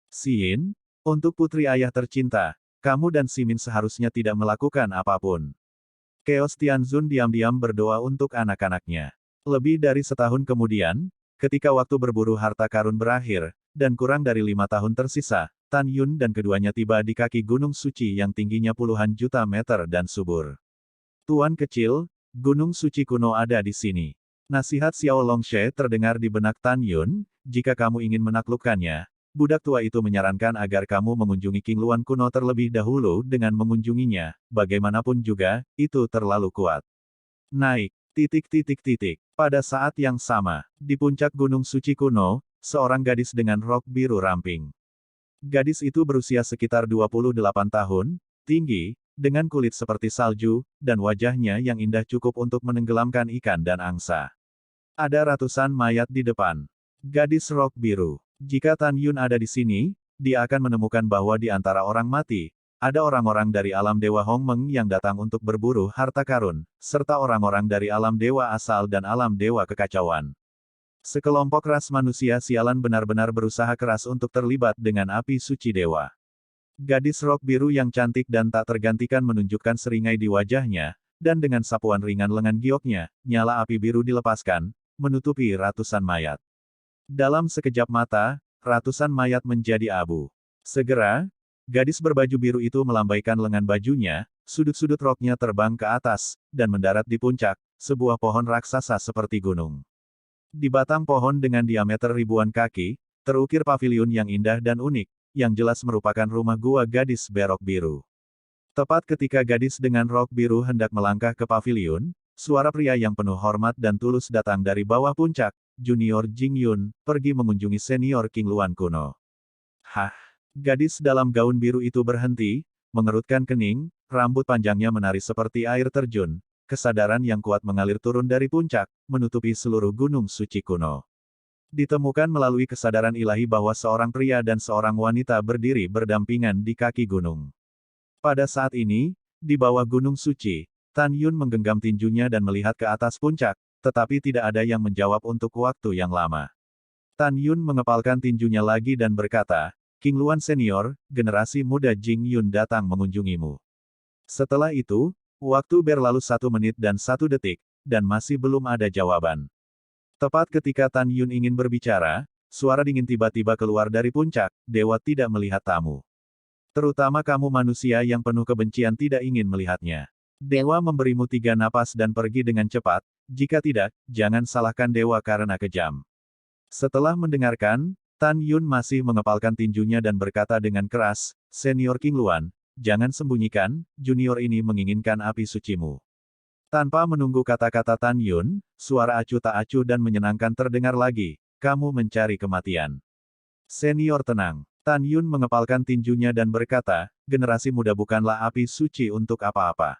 Xin, untuk putri ayah tercinta, kamu dan Simin seharusnya tidak melakukan apapun. Chaos Tianzun diam-diam berdoa untuk anak-anaknya. Lebih dari setahun kemudian, ketika waktu berburu harta karun berakhir, dan kurang dari 5 tahun tersisa, Tan Yun dan keduanya tiba di kaki Gunung Suci yang tingginya puluhan juta meter dan subur. Tuan kecil, Gunung Suci kuno ada di sini. Nasihat Xiao Longshe terdengar di benak Tan Yun, jika kamu ingin menaklukkannya, budak tua itu menyarankan agar kamu mengunjungi Qingluan kuno terlebih dahulu dengan mengunjunginya, bagaimanapun juga, itu terlalu kuat. Naik. Pada saat yang sama, di puncak Gunung Suci kuno, seorang gadis dengan rok biru ramping. Gadis itu berusia sekitar 28 tahun, tinggi, dengan kulit seperti salju, dan wajahnya yang indah cukup untuk menenggelamkan ikan dan angsa. Ada ratusan mayat di depan. Gadis rok biru. Jika Tan Yun ada di sini, dia akan menemukan bahwa di antara orang mati, ada orang-orang dari alam Dewa Hongmeng yang datang untuk berburu harta karun, serta orang-orang dari alam Dewa Asal dan alam Dewa Kekacauan. Sekelompok ras manusia sialan benar-benar berusaha keras untuk terlibat dengan api suci dewa. Gadis rok biru yang cantik dan tak tergantikan menunjukkan seringai di wajahnya, dan dengan sapuan ringan lengan gioknya, nyala api biru dilepaskan, menutupi ratusan mayat. Dalam sekejap mata, ratusan mayat menjadi abu. Segera, gadis berbaju biru itu melambaikan lengan bajunya, sudut-sudut roknya terbang ke atas, dan mendarat di puncak, sebuah pohon raksasa seperti gunung. Di batang pohon dengan diameter ribuan kaki, terukir paviliun yang indah dan unik, yang jelas merupakan rumah gua gadis berok biru. Tepat ketika gadis dengan rok biru hendak melangkah ke paviliun, suara pria yang penuh hormat dan tulus datang dari bawah puncak, Junior Jing Yun, pergi mengunjungi senior Qingluan kuno. Hah! Gadis dalam gaun biru itu berhenti, mengerutkan kening, rambut panjangnya menari seperti air terjun, kesadaran yang kuat mengalir turun dari puncak, menutupi seluruh gunung suci kuno. Ditemukan melalui kesadaran ilahi bahwa seorang pria dan seorang wanita berdiri berdampingan di kaki gunung. Pada saat ini, di bawah gunung suci, Tan Yun menggenggam tinjunya dan melihat ke atas puncak, tetapi tidak ada yang menjawab untuk waktu yang lama. Tan Yun mengepalkan tinjunya lagi dan berkata, Qingluan Senior, generasi muda Jing Yun datang mengunjungimu. Setelah itu, waktu berlalu 1 menit dan 1 detik, dan masih belum ada jawaban. Tepat ketika Tan Yun ingin berbicara, suara dingin tiba-tiba keluar dari puncak, dewa tidak melihat tamu. Terutama kamu manusia yang penuh kebencian tidak ingin melihatnya. Dewa memberimu 3 napas dan pergi dengan cepat, jika tidak, jangan salahkan dewa karena kejam. Setelah mendengarkan, Tan Yun masih mengepalkan tinjunya dan berkata dengan keras, Senior Qingluan, jangan sembunyikan, junior ini menginginkan api sucimu. Tanpa menunggu kata-kata Tan Yun, suara acuh tak acuh dan menyenangkan terdengar lagi, kamu mencari kematian. Senior tenang. Tan Yun mengepalkan tinjunya dan berkata, generasi muda bukanlah api suci untuk apa-apa.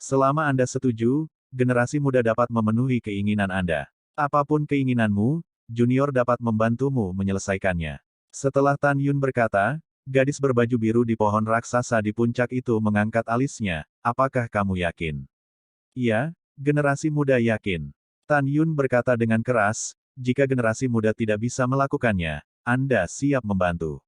Selama Anda setuju, generasi muda dapat memenuhi keinginan Anda. Apapun keinginanmu, junior dapat membantumu menyelesaikannya. Setelah Tan Yun berkata, gadis berbaju biru di pohon raksasa di puncak itu mengangkat alisnya, apakah kamu yakin? Iya, generasi muda yakin. Tan Yun berkata dengan keras, jika generasi muda tidak bisa melakukannya, Anda siap membantu.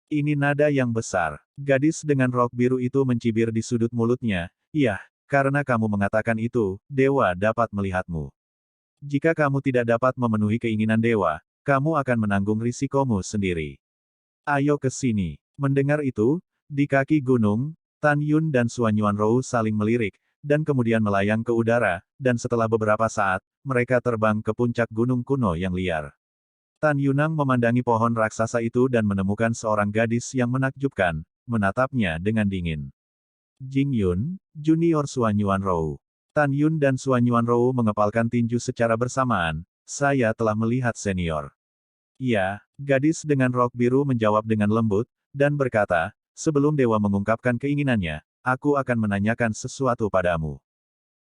Ini nada yang besar. Gadis dengan rok biru itu mencibir di sudut mulutnya, iya, karena kamu mengatakan itu, dewa dapat melihatmu. Jika kamu tidak dapat memenuhi keinginan dewa, kamu akan menanggung risikomu sendiri. Ayo ke sini. Mendengar itu, di kaki gunung, Tan Yun dan Suan Yuanrou saling melirik, dan kemudian melayang ke udara, dan setelah beberapa saat, mereka terbang ke puncak gunung kuno yang liar. Tan Yunang memandangi pohon raksasa itu dan menemukan seorang gadis yang menakjubkan, menatapnya dengan dingin. Jing Yun, Junior Suan Yuanrou. Tan Yun dan Suan Yuanrou mengepalkan tinju secara bersamaan, saya telah melihat senior. Iya, gadis dengan rok biru menjawab dengan lembut, dan berkata, sebelum dewa mengungkapkan keinginannya, aku akan menanyakan sesuatu padamu.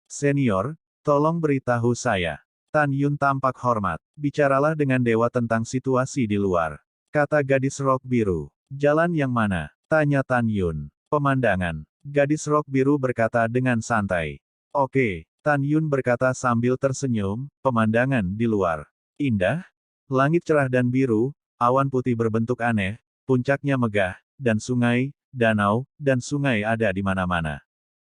Senior, tolong beritahu saya. Tan Yun tampak hormat. Bicaralah dengan dewa tentang situasi di luar. Kata gadis rok biru. Jalan yang mana? Tanya Tan Yun. Pemandangan. Gadis rok biru berkata dengan santai. Oke, Tan Yun berkata sambil tersenyum, pemandangan di luar. Indah. Langit cerah dan biru, awan putih berbentuk aneh, puncaknya megah, dan sungai, danau, dan sungai ada di mana-mana.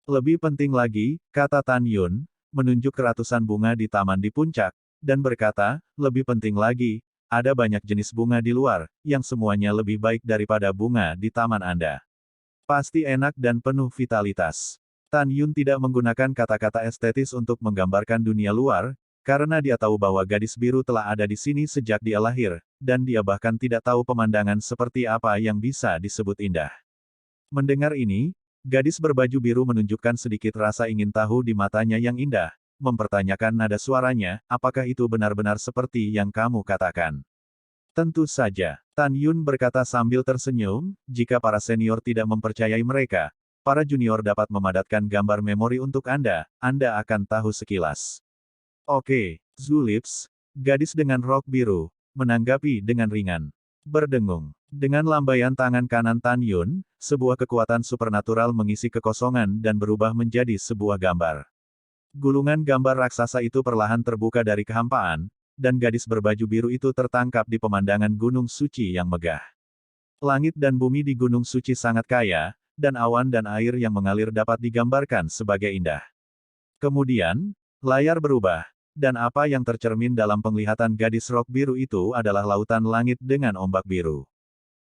Lebih penting lagi, kata Tan Yun, menunjuk ke ratusan bunga di taman di puncak, dan berkata, lebih penting lagi, ada banyak jenis bunga di luar, yang semuanya lebih baik daripada bunga di taman Anda. Pasti enak dan penuh vitalitas. Tan Yun tidak menggunakan kata-kata estetis untuk menggambarkan dunia luar, karena dia tahu bahwa gadis biru telah ada di sini sejak dia lahir, dan dia bahkan tidak tahu pemandangan seperti apa yang bisa disebut indah. Mendengar ini, gadis berbaju biru menunjukkan sedikit rasa ingin tahu di matanya yang indah, mempertanyakan nada suaranya, apakah itu benar-benar seperti yang kamu katakan? Tentu saja, Tan Yun berkata sambil tersenyum, jika para senior tidak mempercayai mereka, para junior dapat memadatkan gambar memori untuk Anda akan tahu sekilas. Oke, Zulips, gadis dengan rok biru, menanggapi dengan ringan. Berdengung. Dengan lambaian tangan kanan Tan Yun, sebuah kekuatan supernatural mengisi kekosongan dan berubah menjadi sebuah gambar. Gulungan gambar raksasa itu perlahan terbuka dari kehampaan, dan gadis berbaju biru itu tertangkap di pemandangan gunung suci yang megah. Langit dan bumi di gunung suci sangat kaya, dan awan dan air yang mengalir dapat digambarkan sebagai indah. Kemudian, layar berubah, dan apa yang tercermin dalam penglihatan gadis rok biru itu adalah lautan langit dengan ombak biru.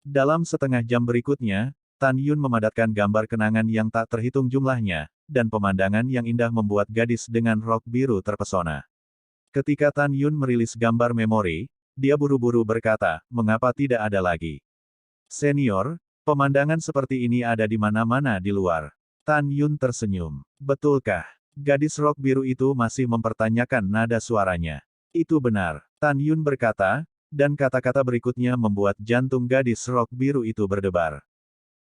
Dalam setengah jam berikutnya, Tan Yun memadatkan gambar kenangan yang tak terhitung jumlahnya, dan pemandangan yang indah membuat gadis dengan rok biru terpesona. Ketika Tan Yun merilis gambar memori, dia buru-buru berkata, mengapa tidak ada lagi? Senior, pemandangan seperti ini ada di mana-mana di luar. Tan Yun tersenyum. Betulkah? Gadis rok biru itu masih mempertanyakan nada suaranya. Itu benar, Tan Yun berkata, dan kata-kata berikutnya membuat jantung gadis rok biru itu berdebar.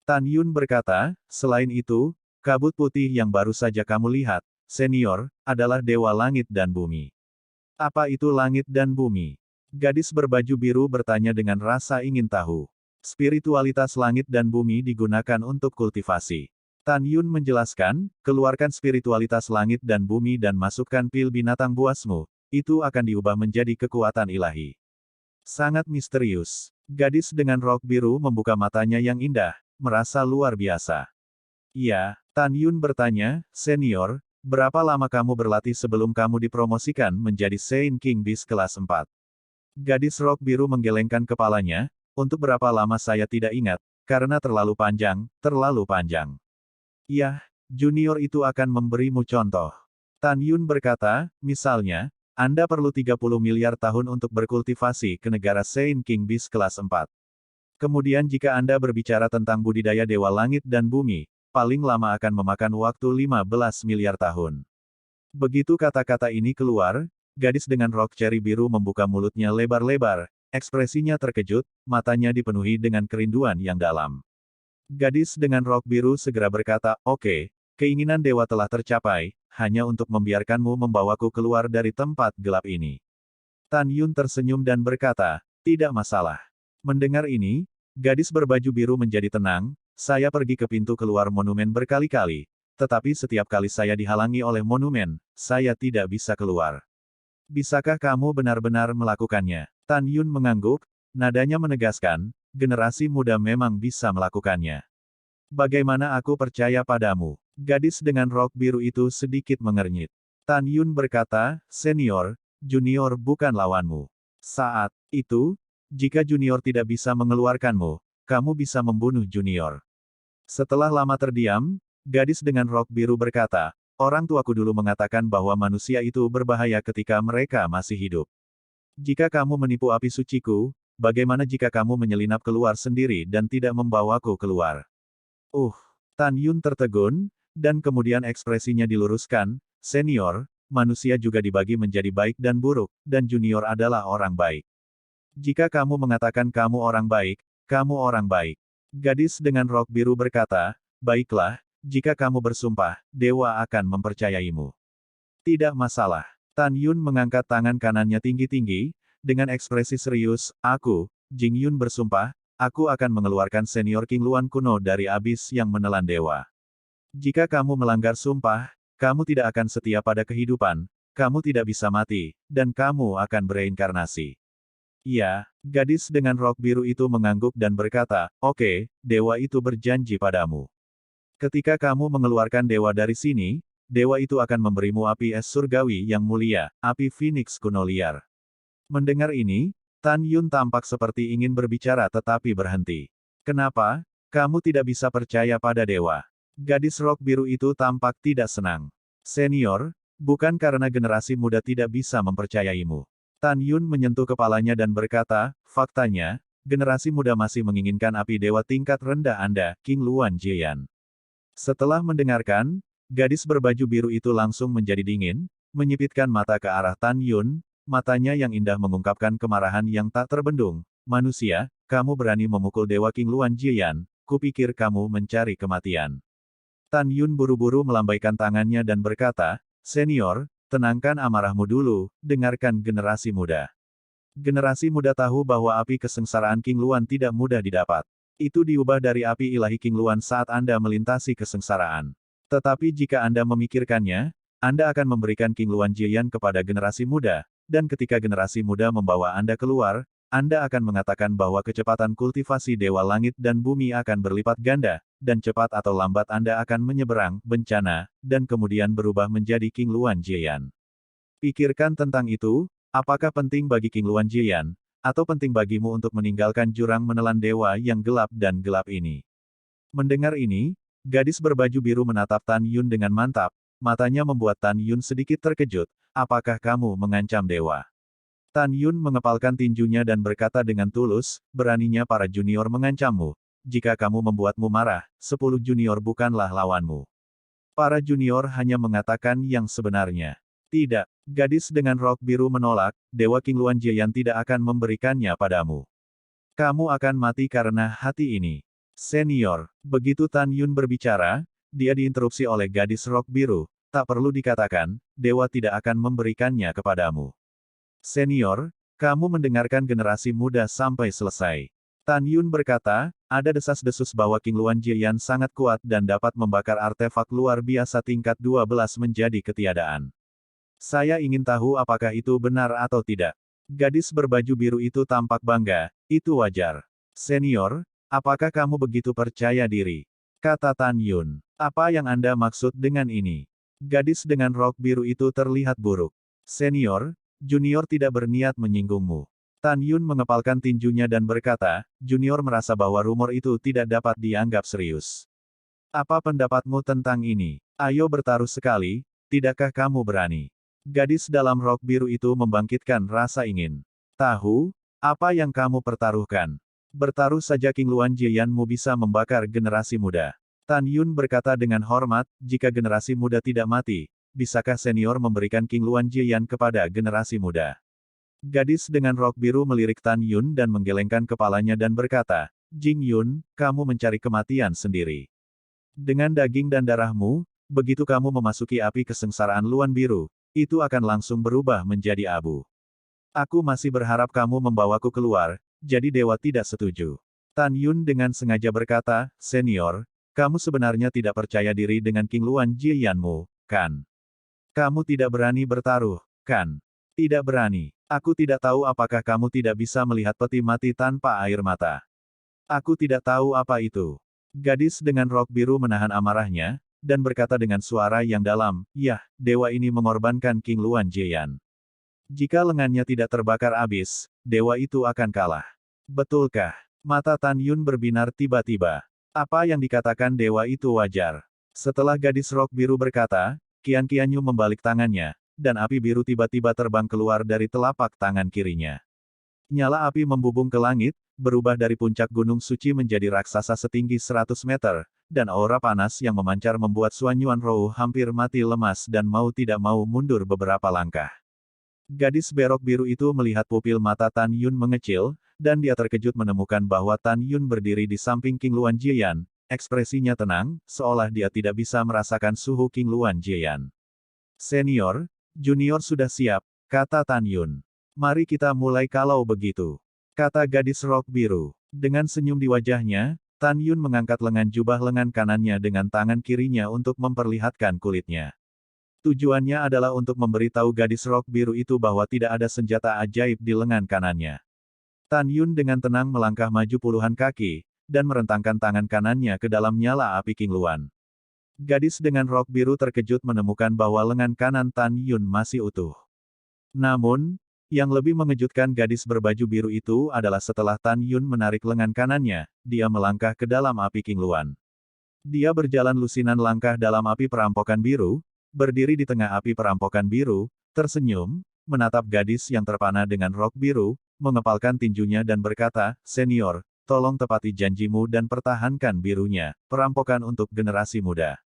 Tan Yun berkata, selain itu, kabut putih yang baru saja kamu lihat, senior, adalah dewa langit dan bumi. Apa itu langit dan bumi? Gadis berbaju biru bertanya dengan rasa ingin tahu. Spiritualitas langit dan bumi digunakan untuk kultivasi. Tan Yun menjelaskan, keluarkan spiritualitas langit dan bumi dan masukkan pil binatang buasmu, itu akan diubah menjadi kekuatan ilahi. Sangat misterius. Gadis dengan rok biru membuka matanya yang indah, merasa luar biasa. Iya, Tan Yun bertanya, senior, berapa lama kamu berlatih sebelum kamu dipromosikan menjadi Saint King Beast kelas 4? Gadis rok biru menggelengkan kepalanya, untuk berapa lama saya tidak ingat, karena terlalu panjang, terlalu panjang. Yah, junior itu akan memberimu contoh. Tan Yun berkata, misalnya, Anda perlu 30 miliar tahun untuk berkultivasi ke negara Saint King Beast kelas 4. Kemudian jika Anda berbicara tentang budidaya dewa langit dan bumi, paling lama akan memakan waktu 15 miliar tahun. Begitu kata-kata ini keluar, gadis dengan rok ceri biru membuka mulutnya lebar-lebar, ekspresinya terkejut, matanya dipenuhi dengan kerinduan yang dalam. Gadis dengan rok biru segera berkata, oke, keinginan dewa telah tercapai, hanya untuk membiarkanmu membawaku keluar dari tempat gelap ini. Tan Yun tersenyum dan berkata, tidak masalah. Mendengar ini, gadis berbaju biru menjadi tenang, saya pergi ke pintu keluar monumen berkali-kali, tetapi setiap kali saya dihalangi oleh monumen, saya tidak bisa keluar. Bisakah kamu benar-benar melakukannya? Tan Yun mengangguk, nadanya menegaskan, generasi muda memang bisa melakukannya. Bagaimana aku percaya padamu? Gadis dengan rok biru itu sedikit mengernyit. Tan Yun berkata, senior, junior bukan lawanmu. Saat itu, jika junior tidak bisa mengeluarkanmu, kamu bisa membunuh junior. Setelah lama terdiam, gadis dengan rok biru berkata, orang tuaku dulu mengatakan bahwa manusia itu berbahaya ketika mereka masih hidup. Jika kamu menipu api suciku, bagaimana jika kamu menyelinap keluar sendiri dan tidak membawaku keluar? Tan Yun tertegun, dan kemudian ekspresinya diluruskan, senior, manusia juga dibagi menjadi baik dan buruk, dan junior adalah orang baik. Jika kamu mengatakan kamu orang baik, kamu orang baik. Gadis dengan rok biru berkata, baiklah, jika kamu bersumpah, dewa akan mempercayaimu. Tidak masalah. Tan Yun mengangkat tangan kanannya tinggi-tinggi, dengan ekspresi serius, aku, Jing Yun bersumpah, aku akan mengeluarkan senior King Luan kuno dari abis yang menelan dewa. Jika kamu melanggar sumpah, kamu tidak akan setia pada kehidupan, kamu tidak bisa mati, dan kamu akan bereinkarnasi. Iya, gadis dengan rok biru itu mengangguk dan berkata, oke, dewa itu berjanji padamu. Ketika kamu mengeluarkan dewa dari sini, dewa itu akan memberimu api es surgawi yang mulia, api Phoenix kuno liar. Mendengar ini, Tan Yun tampak seperti ingin berbicara tetapi berhenti. Kenapa? Kamu tidak bisa percaya pada dewa. Gadis rok biru itu tampak tidak senang. Senior, bukan karena generasi muda tidak bisa mempercayaimu. Tan Yun menyentuh kepalanya dan berkata, faktanya, generasi muda masih menginginkan api dewa tingkat rendah Anda, King Luan Jian. Setelah mendengarkan, gadis berbaju biru itu langsung menjadi dingin, menyipitkan mata ke arah Tan Yun, matanya yang indah mengungkapkan kemarahan yang tak terbendung. Manusia, kamu berani memukul dewa King Luan Jian, kupikir kamu mencari kematian. Tan Yun buru-buru melambaikan tangannya dan berkata, senior, tenangkan amarahmu dulu, dengarkan generasi muda. Generasi muda tahu bahwa api kesengsaraan King Luan tidak mudah didapat. Itu diubah dari api ilahi King Luan saat Anda melintasi kesengsaraan. Tetapi jika Anda memikirkannya, Anda akan memberikan King Luan Jian kepada generasi muda, dan ketika generasi muda membawa Anda keluar, Anda akan mengatakan bahwa kecepatan kultivasi Dewa Langit dan Bumi akan berlipat ganda, dan cepat atau lambat Anda akan menyeberang bencana, dan kemudian berubah menjadi King Luan Jian. Pikirkan tentang itu, apakah penting bagi King Luan Jian, atau penting bagimu untuk meninggalkan jurang menelan dewa yang gelap dan gelap ini? Mendengar ini, gadis berbaju biru menatap Tan Yun dengan mantap, matanya membuat Tan Yun sedikit terkejut, apakah kamu mengancam dewa? Tan Yun mengepalkan tinjunya dan berkata dengan tulus, beraninya para junior mengancammu. Jika kamu membuatmu marah, 10 junior bukanlah lawanmu. Para junior hanya mengatakan yang sebenarnya. Tidak, gadis dengan rok biru menolak, Dewa King Luan Jian tidak akan memberikannya padamu. Kamu akan mati karena hati ini. Senior, begitu Tan Yun berbicara, dia diinterupsi oleh gadis rok biru, tak perlu dikatakan, dewa tidak akan memberikannya kepadamu. Senior, kamu mendengarkan generasi muda sampai selesai. Tan Yun berkata, ada desas-desus bahwa King Luan Jian sangat kuat dan dapat membakar artefak luar biasa tingkat 12 menjadi ketiadaan. Saya ingin tahu apakah itu benar atau tidak. Gadis berbaju biru itu tampak bangga, itu wajar. Senior, apakah kamu begitu percaya diri? Kata Tan Yun. Apa yang Anda maksud dengan ini? Gadis dengan rok biru itu terlihat buruk. Senior, junior tidak berniat menyinggungmu. Tan Yun mengepalkan tinjunya dan berkata, junior merasa bahwa rumor itu tidak dapat dianggap serius. Apa pendapatmu tentang ini? Ayo bertaruh sekali, tidakkah kamu berani? Gadis dalam rok biru itu membangkitkan rasa ingin tahu, apa yang kamu pertaruhkan? Bertaruh saja King Luan Jianmu bisa membakar generasi muda. Tan Yun berkata dengan hormat, jika generasi muda tidak mati, bisakah senior memberikan King Luan Jian kepada generasi muda? Gadis dengan rok biru melirik Tan Yun dan menggelengkan kepalanya dan berkata, Jing Yun, kamu mencari kematian sendiri. Dengan daging dan darahmu, begitu kamu memasuki api kesengsaraan Luan Biru, itu akan langsung berubah menjadi abu. Aku masih berharap kamu membawaku keluar, jadi dewa tidak setuju. Tan Yun dengan sengaja berkata, senior, kamu sebenarnya tidak percaya diri dengan King Luan Jianmu, kan? Kamu tidak berani bertaruh, kan? Tidak berani. Aku tidak tahu apakah kamu tidak bisa melihat peti mati tanpa air mata. Aku tidak tahu apa itu. Gadis dengan rok biru menahan amarahnya, dan berkata dengan suara yang dalam, yah, dewa ini mengorbankan King Luan Jian. Jika lengannya tidak terbakar habis, dewa itu akan kalah. Betulkah? Mata Tan Yun berbinar tiba-tiba. Apa yang dikatakan dewa itu wajar. Setelah gadis rok biru berkata, Qian Qianyu membalik tangannya, dan api biru tiba-tiba terbang keluar dari telapak tangan kirinya. Nyala api membubung ke langit, berubah dari puncak gunung suci menjadi raksasa setinggi 100 meter, dan aura panas yang memancar membuat Xuan Yuan Rou hampir mati lemas dan mau tidak mau mundur beberapa langkah. Gadis berok biru itu melihat pupil mata Tan Yun mengecil, dan dia terkejut menemukan bahwa Tan Yun berdiri di samping King Luan Jian, ekspresinya tenang, seolah dia tidak bisa merasakan suhu King Luan Jian. Senior, Junior sudah siap, kata Tan Yun. Mari kita mulai kalau begitu, kata gadis rok biru. Dengan senyum di wajahnya, Tan Yun mengangkat lengan jubah lengan kanannya dengan tangan kirinya untuk memperlihatkan kulitnya. Tujuannya adalah untuk memberitahu gadis rok biru itu bahwa tidak ada senjata ajaib di lengan kanannya. Tan Yun dengan tenang melangkah maju puluhan kaki, dan merentangkan tangan kanannya ke dalam nyala api King Luan. Gadis dengan rok biru terkejut menemukan bahwa lengan kanan Tan Yun masih utuh. Namun, yang lebih mengejutkan gadis berbaju biru itu adalah setelah Tan Yun menarik lengan kanannya, dia melangkah ke dalam api King Luan. Dia berjalan lusinan langkah dalam api perampokan biru, berdiri di tengah api perampokan biru, tersenyum, menatap gadis yang terpana dengan rok biru, mengepalkan tinjunya dan berkata, "Senior, tolong tepati janjimu dan pertahankan birunya, perampokan untuk generasi muda."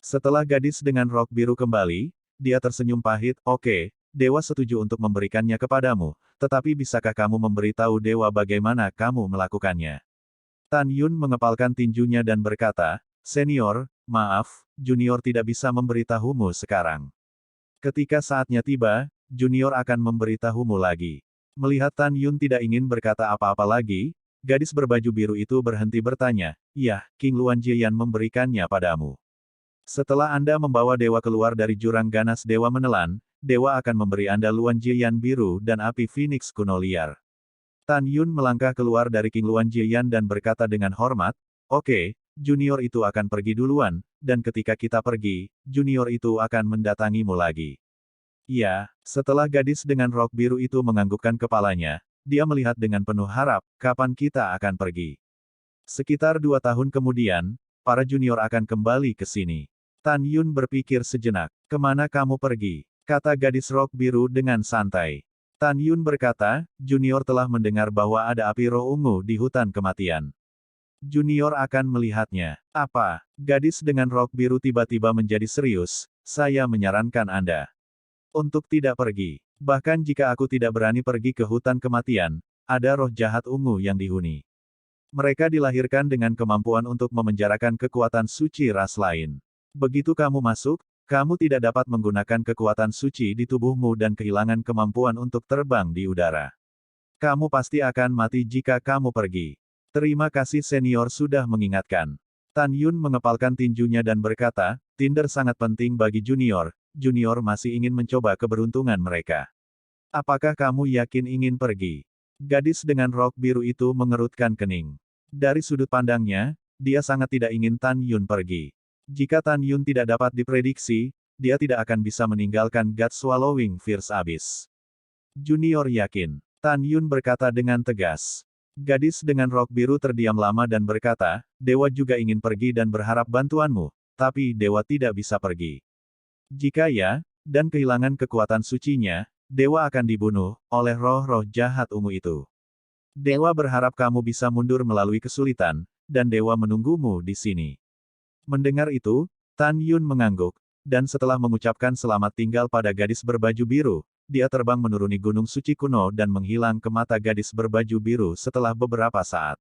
Setelah gadis dengan rok biru kembali, dia tersenyum pahit, "Oke, Dewa setuju untuk memberikannya kepadamu, tetapi bisakah kamu memberitahu Dewa bagaimana kamu melakukannya?" Tan Yun mengepalkan tinjunya dan berkata, "Senior, maaf, Junior tidak bisa memberitahumu sekarang. Ketika saatnya tiba, Junior akan memberitahumu lagi." Melihat Tan Yun tidak ingin berkata apa-apa lagi, gadis berbaju biru itu berhenti bertanya, "Yah, King Luan Jian memberikannya padamu. Setelah Anda membawa dewa keluar dari jurang ganas dewa menelan, dewa akan memberi Anda Luan Jian biru dan api Phoenix kuno liar." Tan Yun melangkah keluar dari King Luan Jian dan berkata dengan hormat, "Oke, Junior itu akan pergi duluan, dan ketika kita pergi, Junior itu akan mendatangimu lagi." Ya, setelah gadis dengan rok biru itu menganggukkan kepalanya, dia melihat dengan penuh harap, "Kapan kita akan pergi?" Sekitar 2 tahun kemudian, para junior akan kembali ke sini. Tan Yun berpikir sejenak. "Kemana kamu pergi?" kata gadis rok biru dengan santai. Tan Yun berkata, "Junior telah mendengar bahwa ada api roh ungu di hutan kematian. Junior akan melihatnya." "Apa?" Gadis dengan rok biru tiba-tiba menjadi serius, "Saya menyarankan Anda untuk tidak pergi. Bahkan jika aku tidak berani pergi ke hutan kematian, ada roh jahat ungu yang dihuni. Mereka dilahirkan dengan kemampuan untuk memenjarakan kekuatan suci ras lain. Begitu kamu masuk, kamu tidak dapat menggunakan kekuatan suci di tubuhmu dan kehilangan kemampuan untuk terbang di udara. Kamu pasti akan mati jika kamu pergi. Terima kasih senior sudah mengingatkan." Tan Yun mengepalkan tinjunya dan berkata, "Tinder sangat penting bagi junior, junior masih ingin mencoba keberuntungan mereka. Apakah kamu yakin ingin pergi?" Gadis dengan rok biru itu mengerutkan kening. Dari sudut pandangnya, dia sangat tidak ingin Tan Yun pergi. Jika Tan Yun tidak dapat diprediksi, dia tidak akan bisa meninggalkan God Swallowing Fierce Abyss. "Junior yakin?" Tan Yun berkata dengan tegas. Gadis dengan rok biru terdiam lama dan berkata, "Dewa juga ingin pergi dan berharap bantuanmu, tapi Dewa tidak bisa pergi. Jika ya, dan kehilangan kekuatan sucinya, Dewa akan dibunuh oleh roh-roh jahat ungu itu. Dewa berharap kamu bisa mundur melalui kesulitan, dan Dewa menunggumu di sini." Mendengar itu, Tan Yun mengangguk, dan setelah mengucapkan selamat tinggal pada gadis berbaju biru, dia terbang menuruni gunung suci kuno dan menghilang ke mata gadis berbaju biru setelah beberapa saat.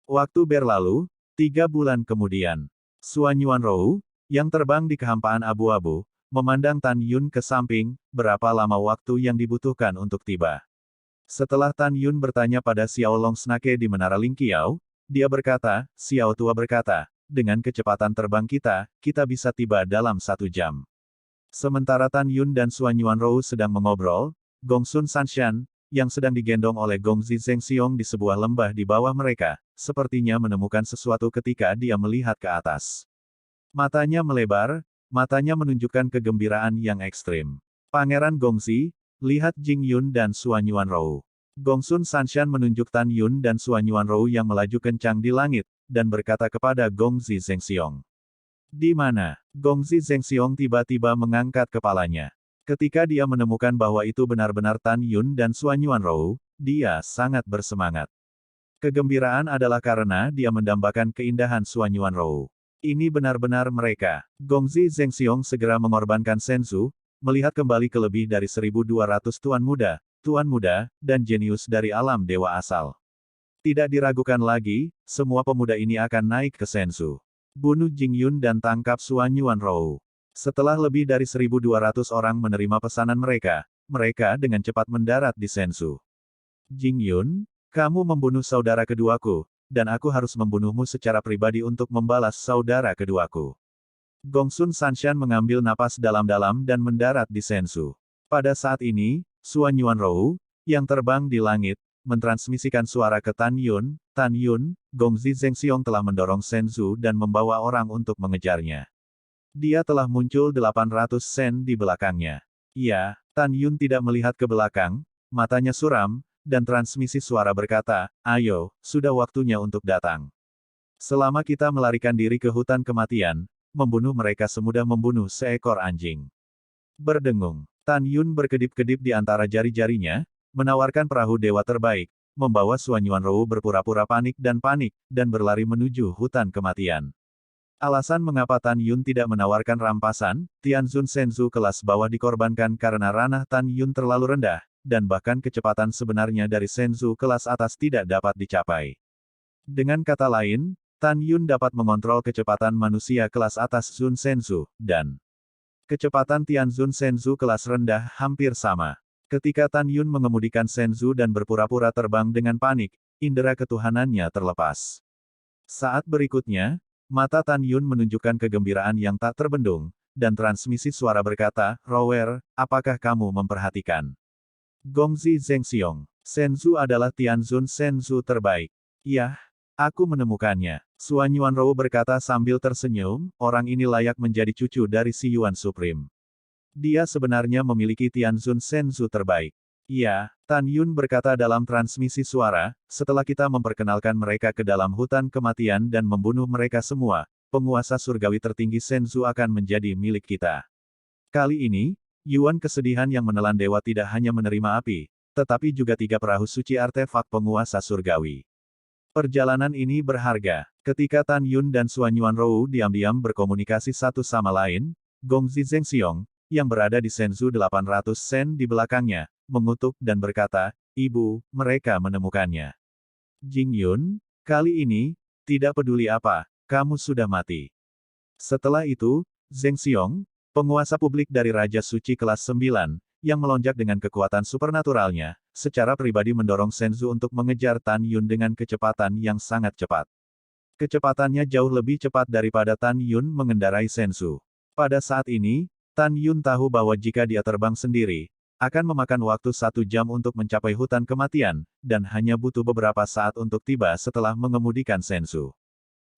Waktu berlalu, 3 bulan kemudian. Suan Yuanrou, yang terbang di kehampaan abu-abu, memandang Tan Yun ke samping, berapa lama waktu yang dibutuhkan untuk tiba. Setelah Tan Yun bertanya pada Xiao Long Snake di Menara Lingqiao, dia berkata, Xiao Tua berkata, "Dengan kecepatan terbang kita, kita bisa tiba dalam 1 jam." Sementara Tan Yun dan Suan Yuanrou sedang mengobrol, Gongsun Sanshan, yang sedang digendong oleh Gongzi Zhengxiong di sebuah lembah di bawah mereka, sepertinya menemukan sesuatu ketika dia melihat ke atas. Matanya melebar, matanya menunjukkan kegembiraan yang ekstrim. "Pangeran Gongzi, lihat Jing Yun dan Suan Yuanrou." Gongsun Sanshan menunjuk Tan Yun dan Suan Yuanrou yang melaju kencang di langit, dan berkata kepada Gongzi Zhengxiong. "Di mana?" Gongzi Zhengxiong tiba-tiba mengangkat kepalanya. Ketika dia menemukan bahwa itu benar-benar Tan Yun dan Suan Yuanrou, dia sangat bersemangat. Kegembiraan adalah karena dia mendambakan keindahan Suan Yuanrou. Ini benar-benar mereka. Gongzi Zhengxiong segera mengorbankan senzu, melihat kembali ke lebih dari 1.200 tuan muda, dan jenius dari alam dewa asal. Tidak diragukan lagi, semua pemuda ini akan naik ke senzu. Bunuh Jing Yun dan tangkap Suan Yuanrou. Setelah lebih dari 1.200 orang menerima pesanan mereka, mereka dengan cepat mendarat di Sensu. Jing Yun, kamu membunuh saudara keduaku, dan aku harus membunuhmu secara pribadi untuk membalas saudara keduaku. Gongsun Sanshan mengambil napas dalam-dalam dan mendarat di Sensu. Pada saat ini, Suan Yuanrou, yang terbang di langit, mentransmisikan suara ke Tan Yun. Gongzi Zhengxiong telah mendorong Senzu dan membawa orang untuk mengejarnya. Dia telah muncul 800 sen di belakangnya. Ya, Tan Yun tidak melihat ke belakang, matanya suram, dan transmisi suara berkata, ayo, sudah waktunya untuk datang. Selama kita melarikan diri ke hutan kematian, membunuh mereka semudah membunuh seekor anjing. Berdengung, Tan Yun berkedip-kedip di antara jari-jarinya, menawarkan perahu dewa terbaik, membawa Suan Yuanrou berpura-pura panik dan berlari menuju hutan kematian. Alasan mengapa Tan Yun tidak menawarkan rampasan, Tianzun Senzu kelas bawah dikorbankan karena ranah Tan Yun terlalu rendah, dan bahkan kecepatan sebenarnya dari Senzu kelas atas tidak dapat dicapai. Dengan kata lain, Tan Yun dapat mengontrol kecepatan manusia kelas atas Zun Senzu, dan kecepatan Tianzun Senzu kelas rendah hampir sama. Ketika Tan Yun mengemudikan Senzu dan berpura-pura terbang dengan panik, indera ketuhanannya terlepas. Saat berikutnya, mata Tan Yun menunjukkan kegembiraan yang tak terbendung, dan transmisi suara berkata, Rower, apakah kamu memperhatikan? Gongzi Zhengxiong, Senzu adalah Tianzun Senzu terbaik. Yah, aku menemukannya. Suan Yuanrou berkata sambil tersenyum, orang ini layak menjadi cucu dari si Yuan Supreme. Dia sebenarnya memiliki Tianzun Senzu terbaik. Iya, Tan Yun berkata dalam transmisi suara, setelah kita memperkenalkan mereka ke dalam hutan kematian dan membunuh mereka semua, penguasa surgawi tertinggi Senzu akan menjadi milik kita. Kali ini, Yuan kesedihan yang menelan dewa tidak hanya menerima api, tetapi juga 3 perahu suci artefak penguasa surgawi. Perjalanan ini berharga. Ketika Tan Yun dan Suan Yuanrou diam-diam berkomunikasi satu sama lain, Gongzi Zhengxiong, yang berada di Senzu 800 sen di belakangnya, mengutuk dan berkata, Ibu, mereka menemukannya. Jing Yun, kali ini, tidak peduli apa, kamu sudah mati. Setelah itu, Zhengxiong, penguasa publik dari Raja Suci kelas 9, yang melonjak dengan kekuatan supernaturalnya, secara pribadi mendorong Senzu untuk mengejar Tan Yun dengan kecepatan yang sangat cepat. Kecepatannya jauh lebih cepat daripada Tan Yun mengendarai Senzu. Pada saat ini, Tan Yun tahu bahwa jika dia terbang sendiri, akan memakan waktu 1 jam untuk mencapai hutan kematian, dan hanya butuh beberapa saat untuk tiba setelah mengemudikan Senzu.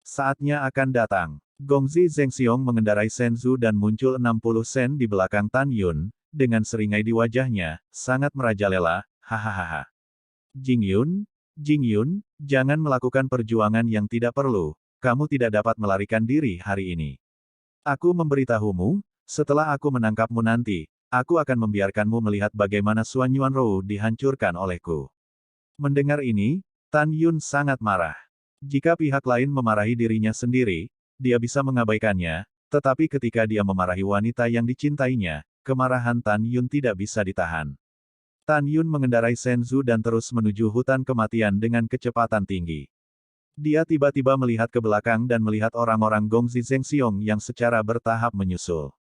Saatnya akan datang. Gongzi Zhengxiong mengendarai Senzu dan muncul 60 sen di belakang Tan Yun, dengan seringai di wajahnya, sangat merajalela, hahaha. Jing Yun, jangan melakukan perjuangan yang tidak perlu, kamu tidak dapat melarikan diri hari ini. Aku memberitahumu, setelah aku menangkapmu nanti, aku akan membiarkanmu melihat bagaimana Suan Yuanrou dihancurkan olehku. Mendengar ini, Tan Yun sangat marah. Jika pihak lain memarahi dirinya sendiri, dia bisa mengabaikannya, tetapi ketika dia memarahi wanita yang dicintainya, kemarahan Tan Yun tidak bisa ditahan. Tan Yun mengendarai Senzu dan terus menuju hutan kematian dengan kecepatan tinggi. Dia tiba-tiba melihat ke belakang dan melihat orang-orang Gongzi Zhengxiong yang secara bertahap menyusul.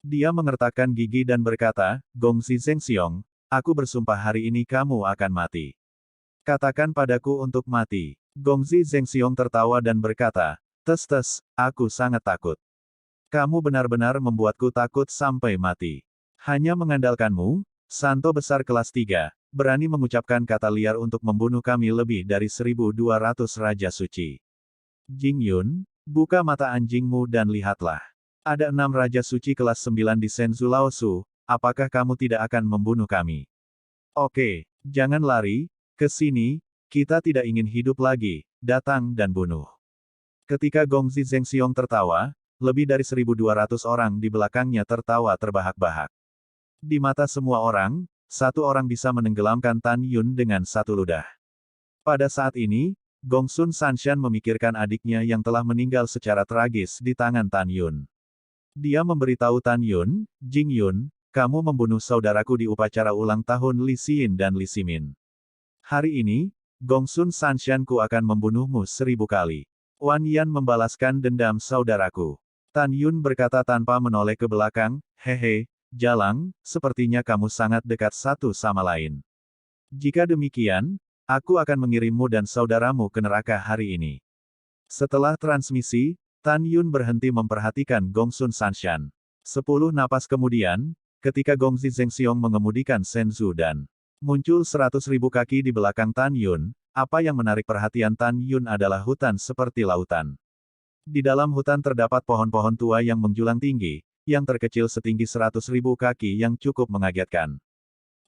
Dia mengertakkan gigi dan berkata, Gongzi Zhengxiong, aku bersumpah hari ini kamu akan mati. Katakan padaku untuk mati. Gongzi Zhengxiong tertawa dan berkata, tes, aku sangat takut. Kamu benar-benar membuatku takut sampai mati. Hanya mengandalkanmu, Santo besar kelas 3, berani mengucapkan kata liar untuk membunuh kami lebih dari 1.200 Raja Suci. Jing Yun, buka mata anjingmu dan lihatlah. Ada 6 Raja Suci kelas 9 di Senzu Laosu, apakah kamu tidak akan membunuh kami? Oke, jangan lari, ke sini, kita tidak ingin hidup lagi, datang dan bunuh. Ketika Gongzi Zhengxiong tertawa, lebih dari 1.200 orang di belakangnya tertawa terbahak-bahak. Di mata semua orang, 1 orang bisa menenggelamkan Tan Yun dengan 1 ludah. Pada saat ini, Gongsun Sanshan memikirkan adiknya yang telah meninggal secara tragis di tangan Tan Yun. Dia memberitahu Tan Yun, Jing Yun, kamu membunuh saudaraku di upacara ulang tahun Li Xin dan Li Ximin. Hari ini, Gongsun Sanshan ku akan membunuhmu 1000 kali. Wan Yan membalaskan dendam saudaraku. Tan Yun berkata tanpa menoleh ke belakang, hehe, Jalang, sepertinya kamu sangat dekat satu sama lain. Jika demikian, aku akan mengirimmu dan saudaramu ke neraka hari ini. Setelah transmisi, Tan Yun berhenti memperhatikan Gongsun Sanshan. 10 napas kemudian, ketika Gongzi Zhengxiong mengemudikan Senzu dan muncul 100.000 kaki di belakang Tan Yun, apa yang menarik perhatian Tan Yun adalah hutan seperti lautan. Di dalam hutan terdapat pohon-pohon tua yang menjulang tinggi, yang terkecil setinggi 100.000 kaki yang cukup mengagetkan.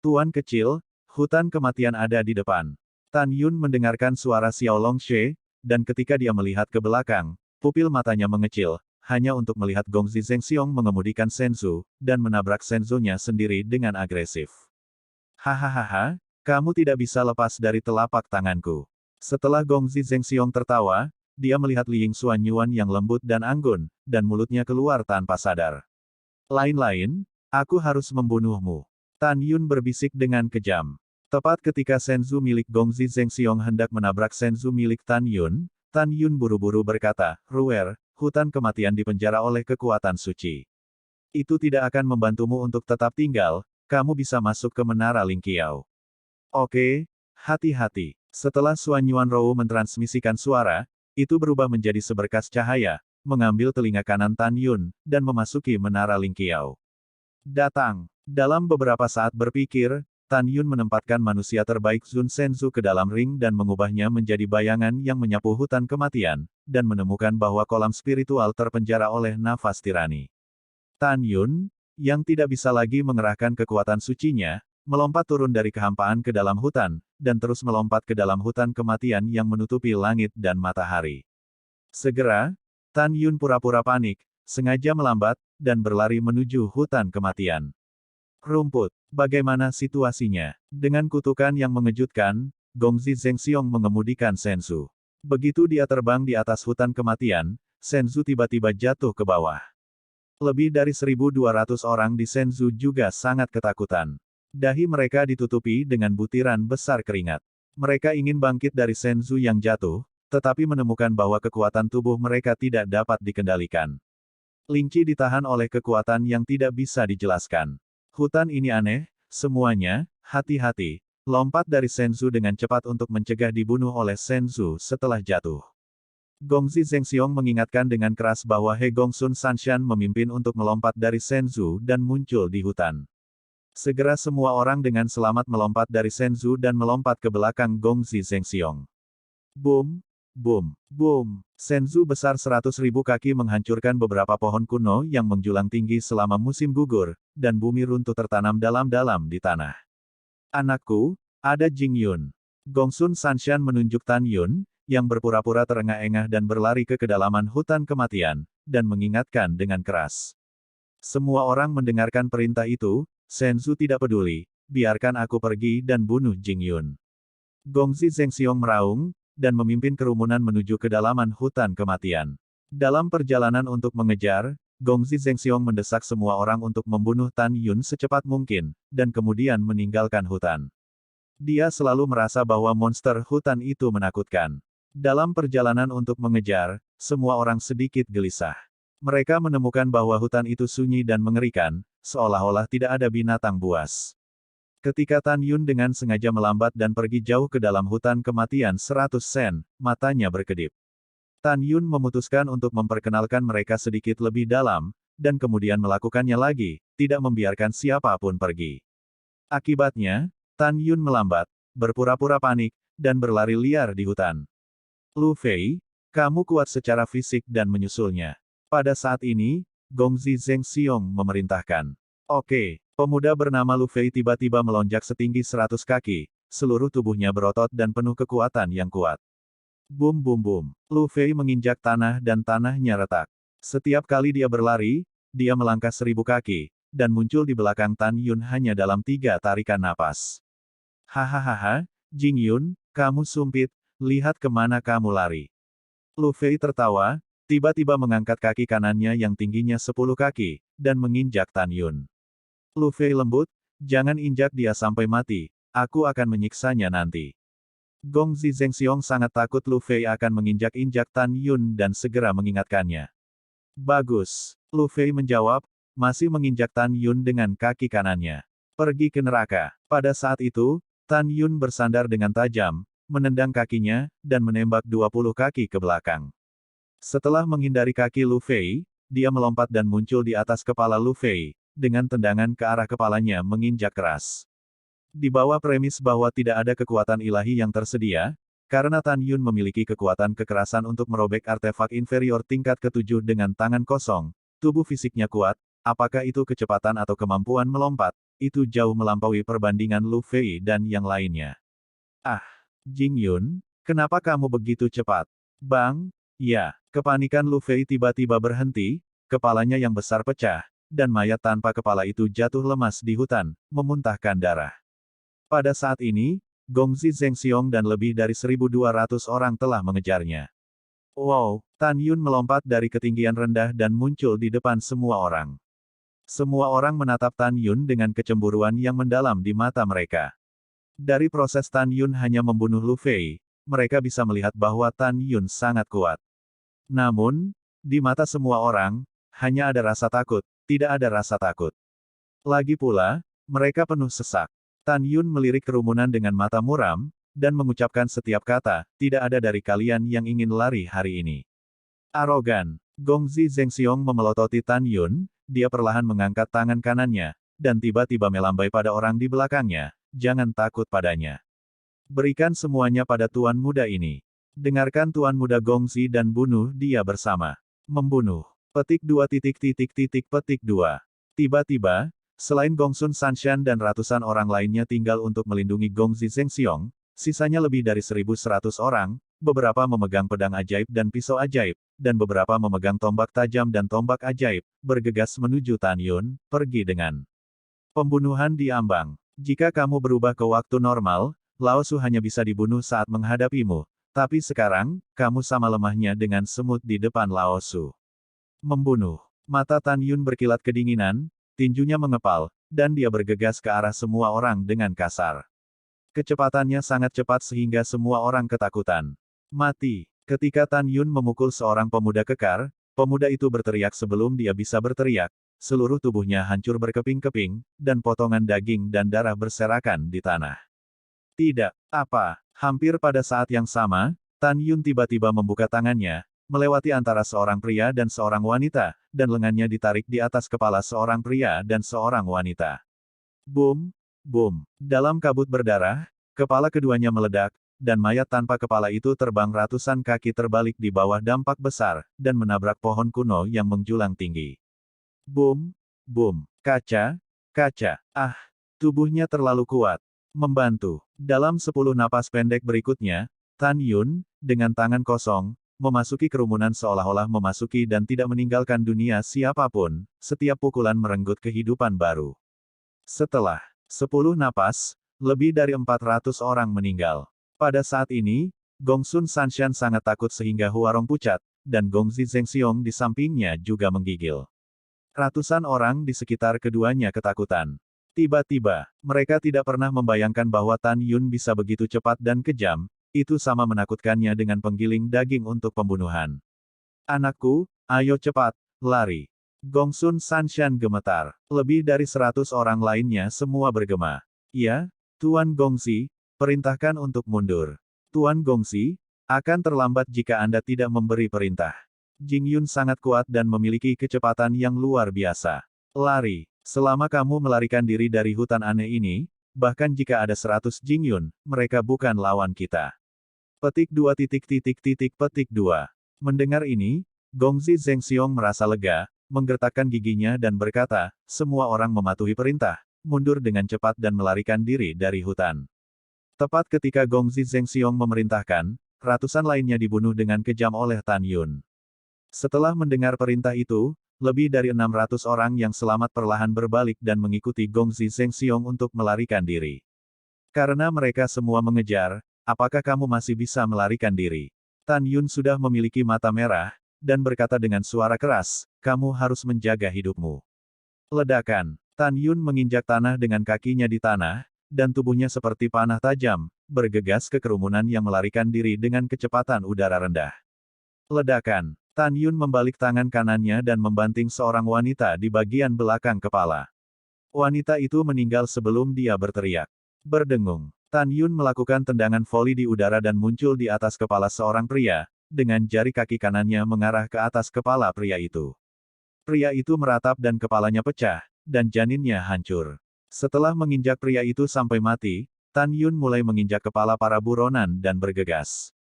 Tuan kecil, hutan kematian ada di depan. Tan Yun mendengarkan suara Xiao Longshe, dan ketika dia melihat ke belakang, pupil matanya mengecil, hanya untuk melihat Gongzi Zhengxiong mengemudikan Senzu, dan menabrak Senzunya sendiri dengan agresif. Hahaha, kamu tidak bisa lepas dari telapak tanganku. Setelah Gongzi Zhengxiong tertawa, dia melihat Li Yingxuan Yuan yang lembut dan anggun, dan mulutnya keluar tanpa sadar. Lain-lain, aku harus membunuhmu. Tan Yun berbisik dengan kejam. Tepat ketika Senzu milik Gongzi Zhengxiong hendak menabrak Senzu milik Tan Yun buru-buru berkata, Ruer, hutan kematian dipenjara oleh kekuatan suci. Itu tidak akan membantumu untuk tetap tinggal, kamu bisa masuk ke Menara Lingqiao. Oke, hati-hati. Setelah Xuan Yuanrou mentransmisikan suara, itu berubah menjadi seberkas cahaya, mengambil telinga kanan Tan Yun, dan memasuki Menara Lingqiao. Datang. Dalam beberapa saat berpikir, Tan Yun menempatkan manusia terbaik Zun Senzu ke dalam ring dan mengubahnya menjadi bayangan yang menyapu hutan kematian, dan menemukan bahwa kolam spiritual terpenjara oleh nafas tirani. Tan Yun, yang tidak bisa lagi mengerahkan kekuatan sucinya, melompat turun dari kehampaan ke dalam hutan, dan terus melompat ke dalam hutan kematian yang menutupi langit dan matahari. Segera, Tan Yun pura-pura panik, sengaja melambat, dan berlari menuju hutan kematian. Rumput. Bagaimana situasinya? Dengan kutukan yang mengejutkan, Gongzi Zhengxiong mengemudikan Senzu. Begitu dia terbang di atas hutan kematian, Senzu tiba-tiba jatuh ke bawah. Lebih dari 1.200 orang di Senzu juga sangat ketakutan. Dahi mereka ditutupi dengan butiran besar keringat. Mereka ingin bangkit dari Senzu yang jatuh, tetapi menemukan bahwa kekuatan tubuh mereka tidak dapat dikendalikan. Lingqi ditahan oleh kekuatan yang tidak bisa dijelaskan. Hutan ini aneh, semuanya, hati-hati, lompat dari Senzu dengan cepat untuk mencegah dibunuh oleh Senzu setelah jatuh. Gongzi Zhengxiong mengingatkan dengan keras bahwa He Gongsun Sanshan memimpin untuk melompat dari Senzu dan muncul di hutan. Segera semua orang dengan selamat melompat dari Senzu dan melompat ke belakang Gongzi Zhengxiong. Boom, boom, boom. Senzu besar 100.000 kaki menghancurkan beberapa pohon kuno yang menjulang tinggi selama musim gugur, dan bumi runtuh tertanam dalam-dalam di tanah. Anakku, ada Jing Yun. Gongsun Sanshan menunjuk Tan Yun, yang berpura-pura terengah-engah dan berlari ke kedalaman hutan kematian, dan mengingatkan dengan keras. Semua orang mendengarkan perintah itu, Senzu tidak peduli, biarkan aku pergi dan bunuh Jing Yun. Gongzi Zhengxiong meraung, dan memimpin kerumunan menuju kedalaman hutan kematian. Dalam perjalanan untuk mengejar, Gongzi Zhengxiong mendesak semua orang untuk membunuh Tan Yun secepat mungkin, dan kemudian meninggalkan hutan. Dia selalu merasa bahwa monster hutan itu menakutkan. Dalam perjalanan untuk mengejar, semua orang sedikit gelisah. Mereka menemukan bahwa hutan itu sunyi dan mengerikan, seolah-olah tidak ada binatang buas. Ketika Tan Yun dengan sengaja melambat dan pergi jauh ke dalam hutan kematian 100 sen, matanya berkedip. Tan Yun memutuskan untuk memperkenalkan mereka sedikit lebih dalam, dan kemudian melakukannya lagi, tidak membiarkan siapapun pergi. Akibatnya, Tan Yun melambat, berpura-pura panik, dan berlari liar di hutan. Lu Fei, kamu kuat secara fisik dan menyusulnya. Pada saat ini, Gongzi Zhengxiong memerintahkan. Oke, pemuda bernama Lu Fei tiba-tiba melonjak setinggi 100 kaki, seluruh tubuhnya berotot dan penuh kekuatan yang kuat. Bum bum bum. Lu Fei menginjak tanah dan tanahnya retak. Setiap kali dia berlari, dia melangkah 1.000 kaki, dan muncul di belakang Tan Yun hanya dalam 3 tarikan napas. Hahaha, Jing Yun, kamu sumpit, lihat kemana kamu lari. Lu Fei tertawa, tiba-tiba mengangkat kaki kanannya yang tingginya 10 kaki, dan menginjak Tan Yun. Lu Fei lembut, jangan injak dia sampai mati, aku akan menyiksanya nanti. Gongzi Zhengxiong sangat takut Lu Fei akan menginjak-injak Tan Yun dan segera mengingatkannya. Bagus. Lu Fei menjawab, masih menginjak Tan Yun dengan kaki kanannya. Pergi ke neraka. Pada saat itu, Tan Yun bersandar dengan tajam, menendang kakinya, dan menembak 20 kaki ke belakang. Setelah menghindari kaki Lu Fei, dia melompat dan muncul di atas kepala Lu Fei, dengan tendangan ke arah kepalanya menginjak keras. Di bawah premis bahwa tidak ada kekuatan ilahi yang tersedia, karena Tan Yun memiliki kekuatan kekerasan untuk merobek artefak inferior tingkat ke-7 dengan tangan kosong, tubuh fisiknya kuat, apakah itu kecepatan atau kemampuan melompat, itu jauh melampaui perbandingan Lu Fei dan yang lainnya. Ah, Jing Yun, kenapa kamu begitu cepat? Bang, ya, kepanikan Lu Fei tiba-tiba berhenti, kepalanya yang besar pecah, dan mayat tanpa kepala itu jatuh lemas di hutan, memuntahkan darah. Pada saat ini, Gongzi Zhengxiong dan lebih dari 1.200 orang telah mengejarnya. Wow, Tan Yun melompat dari ketinggian rendah dan muncul di depan semua orang. Semua orang menatap Tan Yun dengan kecemburuan yang mendalam di mata mereka. Dari proses Tan Yun hanya membunuh Lu Fei, mereka bisa melihat bahwa Tan Yun sangat kuat. Namun, di mata semua orang, hanya ada rasa takut, tidak ada rasa takut. Lagi pula, mereka penuh sesak. Tan Yun melirik kerumunan dengan mata muram, dan mengucapkan setiap kata, tidak ada dari kalian yang ingin lari hari ini. Arogan. Gongzi Zhengxiong memelototi Tan Yun, dia perlahan mengangkat tangan kanannya, dan tiba-tiba melambai pada orang di belakangnya, jangan takut padanya. Berikan semuanya pada tuan muda ini. Dengarkan tuan muda Gongzi dan bunuh dia bersama. Membunuh. Petik 2 petik 2. Tiba-tiba, selain Gongsun Sanshan dan ratusan orang lainnya tinggal untuk melindungi Gongzi Zhengxiong, sisanya lebih dari 1.100 orang, beberapa memegang pedang ajaib dan pisau ajaib, dan beberapa memegang tombak tajam dan tombak ajaib, bergegas menuju Tan Yun, pergi dengan pembunuhan di ambang. Jika kamu berubah ke waktu normal, Lao Su hanya bisa dibunuh saat menghadapimu, tapi sekarang, kamu sama lemahnya dengan semut di depan Lao Su. Membunuh. Mata Tan Yun berkilat kedinginan, tinjunya mengepal, dan dia bergegas ke arah semua orang dengan kasar. Kecepatannya sangat cepat sehingga semua orang ketakutan. Mati. Ketika Tan Yun memukul seorang pemuda kekar, pemuda itu berteriak sebelum dia bisa berteriak, seluruh tubuhnya hancur berkeping-keping, dan potongan daging dan darah berserakan di tanah. Tidak, apa, hampir pada saat yang sama, Tan Yun tiba-tiba membuka tangannya, melewati antara seorang pria dan seorang wanita, dan lengannya ditarik di atas kepala seorang pria dan seorang wanita. Boom, boom. Dalam kabut berdarah, kepala keduanya meledak, dan mayat tanpa kepala itu terbang ratusan kaki terbalik di bawah dampak besar, dan menabrak pohon kuno yang menjulang tinggi. Boom, boom. Kaca, kaca. Ah, tubuhnya terlalu kuat. Membantu. Dalam 10 napas pendek berikutnya, Tan Yun, dengan tangan kosong, memasuki kerumunan seolah-olah memasuki dan tidak meninggalkan dunia siapapun, setiap pukulan merenggut kehidupan baru. Setelah 10 napas, lebih dari 400 orang meninggal. Pada saat ini, Gongsun Sanshan sangat takut sehingga Huarong pucat, dan Gongzi Zhengxiong di sampingnya juga menggigil. Ratusan orang di sekitar keduanya ketakutan. Tiba-tiba, mereka tidak pernah membayangkan bahwa Tan Yun bisa begitu cepat dan kejam, itu sama menakutkannya dengan penggiling daging untuk pembunuhan. Anakku, ayo cepat, lari. Gongsun Sanshan gemetar. Lebih dari 100 orang lainnya semua bergema. Ya, Tuan Gongzi, perintahkan untuk mundur. Tuan Gongzi, akan terlambat jika Anda tidak memberi perintah. Jing Yun sangat kuat dan memiliki kecepatan yang luar biasa. Lari. Selama kamu melarikan diri dari hutan aneh ini, bahkan jika ada 100 Jing Yun, mereka bukan lawan kita. Petik 2 petik 2. Mendengar ini, Gongzi Zhengxiong merasa lega, menggertakkan giginya dan berkata, semua orang mematuhi perintah, mundur dengan cepat dan melarikan diri dari hutan. Tepat ketika Gongzi Zhengxiong memerintahkan, ratusan lainnya dibunuh dengan kejam oleh Tan Yun. Setelah mendengar perintah itu, lebih dari 600 orang yang selamat perlahan berbalik dan mengikuti Gongzi Zhengxiong untuk melarikan diri. Karena mereka semua mengejar, apakah kamu masih bisa melarikan diri? Tan Yun sudah memiliki mata merah, dan berkata dengan suara keras, kamu harus menjaga hidupmu. Ledakan. Tan Yun menginjak tanah dengan kakinya di tanah, dan tubuhnya seperti panah tajam, bergegas ke kerumunan yang melarikan diri dengan kecepatan udara rendah. Ledakan. Tan Yun membalik tangan kanannya dan membanting seorang wanita di bagian belakang kepala. Wanita itu meninggal sebelum dia berteriak. Berdengung, Tan Yun melakukan tendangan voli di udara dan muncul di atas kepala seorang pria, dengan jari kaki kanannya mengarah ke atas kepala pria itu. Pria itu meratap dan kepalanya pecah, dan janinnya hancur. Setelah menginjak pria itu sampai mati, Tan Yun mulai menginjak kepala para buronan dan bergegas.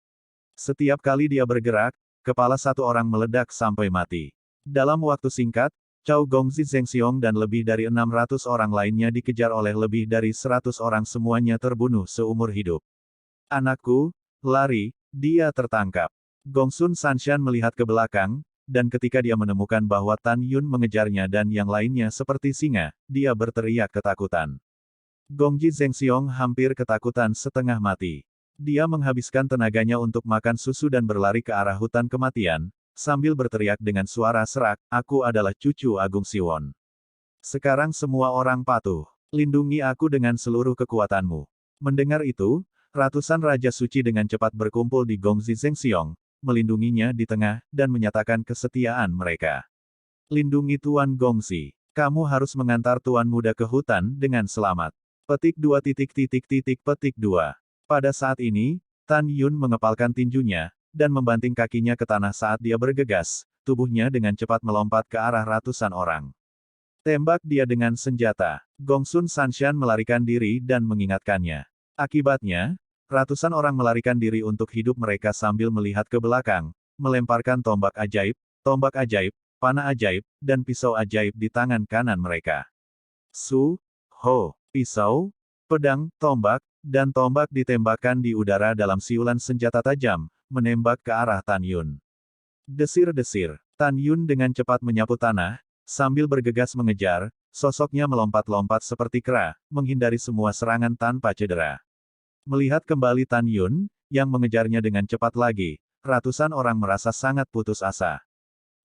Setiap kali dia bergerak, kepala satu orang meledak sampai mati. Dalam waktu singkat, Cao Gongzi Zhengxiong dan lebih dari 600 orang lainnya dikejar oleh lebih dari 100 orang, semuanya terbunuh seumur hidup. Anakku, lari, dia tertangkap. Gongsun Sanshan melihat ke belakang, dan ketika dia menemukan bahwa Tan Yun mengejarnya dan yang lainnya seperti singa, dia berteriak ketakutan. Gongji Zhengxiong hampir ketakutan setengah mati. Dia menghabiskan tenaganya untuk makan susu dan berlari ke arah hutan kematian, sambil berteriak dengan suara serak, "Aku adalah cucu Agung Siwon. Sekarang semua orang patuh. Lindungi aku dengan seluruh kekuatanmu." Mendengar itu, ratusan Raja Suci dengan cepat berkumpul di Gongji Zhengxiong, melindunginya di tengah, dan menyatakan kesetiaan mereka. "Lindungi Tuan Gongzi. Kamu harus mengantar Tuan Muda ke hutan dengan selamat." Petik 2. Petik 2. Pada saat ini, Tan Yun mengepalkan tinjunya, dan membanting kakinya ke tanah saat dia bergegas, tubuhnya dengan cepat melompat ke arah ratusan orang. Tembak dia dengan senjata. Gongsun Sanshan melarikan diri dan mengingatkannya. Akibatnya, ratusan orang melarikan diri untuk hidup mereka sambil melihat ke belakang, melemparkan tombak ajaib, panah ajaib, dan pisau ajaib di tangan kanan mereka. Pisau, pedang, tombak, dan tombak ditembakkan di udara dalam siulan senjata tajam, menembak ke arah Tan Yun. Desir-desir, Tan Yun dengan cepat menyapu tanah, sambil bergegas mengejar, sosoknya melompat-lompat seperti kera, menghindari semua serangan tanpa cedera. Melihat kembali Tan Yun, yang mengejarnya dengan cepat lagi, ratusan orang merasa sangat putus asa.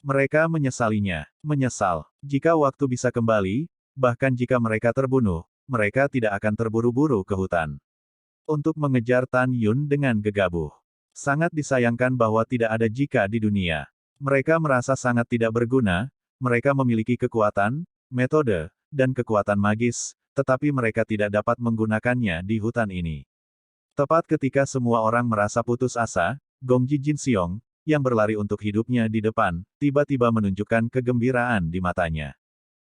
Mereka menyesal. Jika waktu bisa kembali, bahkan jika mereka terbunuh, mereka tidak akan terburu-buru ke hutan untuk mengejar Tan Yun dengan gegabah. Sangat disayangkan bahwa tidak ada jika di dunia. Mereka merasa sangat tidak berguna, mereka memiliki kekuatan, metode, dan kekuatan magis, tetapi mereka tidak dapat menggunakannya di hutan ini. Tepat ketika semua orang merasa putus asa, Gongji Jinxiong, yang berlari untuk hidupnya di depan, tiba-tiba menunjukkan kegembiraan di matanya.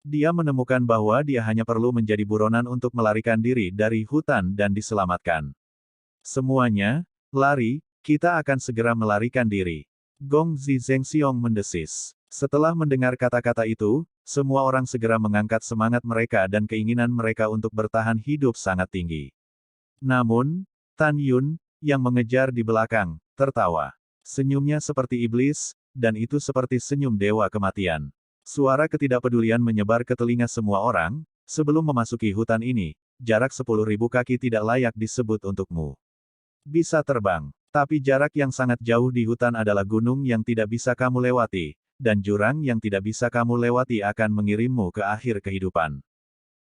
Dia menemukan bahwa dia hanya perlu menjadi buronan untuk melarikan diri dari hutan dan diselamatkan. Semuanya, lari, kita akan segera melarikan diri. Gongzi Zhengxiong mendesis. Setelah mendengar kata-kata itu, semua orang segera mengangkat semangat mereka dan keinginan mereka untuk bertahan hidup sangat tinggi. Namun, Tan Yun, yang mengejar di belakang, tertawa. Senyumnya seperti iblis, dan itu seperti senyum dewa kematian. Suara ketidakpedulian menyebar ke telinga semua orang, sebelum memasuki hutan ini, jarak 10.000 kaki tidak layak disebut untukmu. Bisa terbang, tapi jarak yang sangat jauh di hutan adalah gunung yang tidak bisa kamu lewati, dan jurang yang tidak bisa kamu lewati akan mengirimmu ke akhir kehidupan.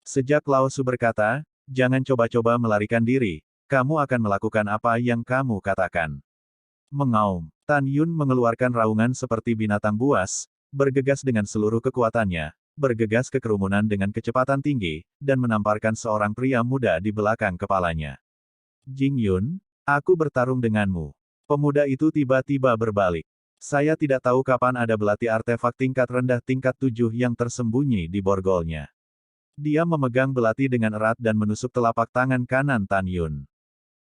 Sejak Lao Su berkata, jangan coba-coba melarikan diri, kamu akan melakukan apa yang kamu katakan. Mengaum, Tan Yun mengeluarkan raungan seperti binatang buas, bergegas dengan seluruh kekuatannya, bergegas ke kerumunan dengan kecepatan tinggi, dan menamparkan seorang pria muda di belakang kepalanya. Jing Yun, aku bertarung denganmu. Pemuda itu tiba-tiba berbalik. Saya tidak tahu kapan ada belati artefak tingkat rendah tingkat 7 yang tersembunyi di borgolnya. Dia memegang belati dengan erat dan menusuk telapak tangan kanan Tan Yun.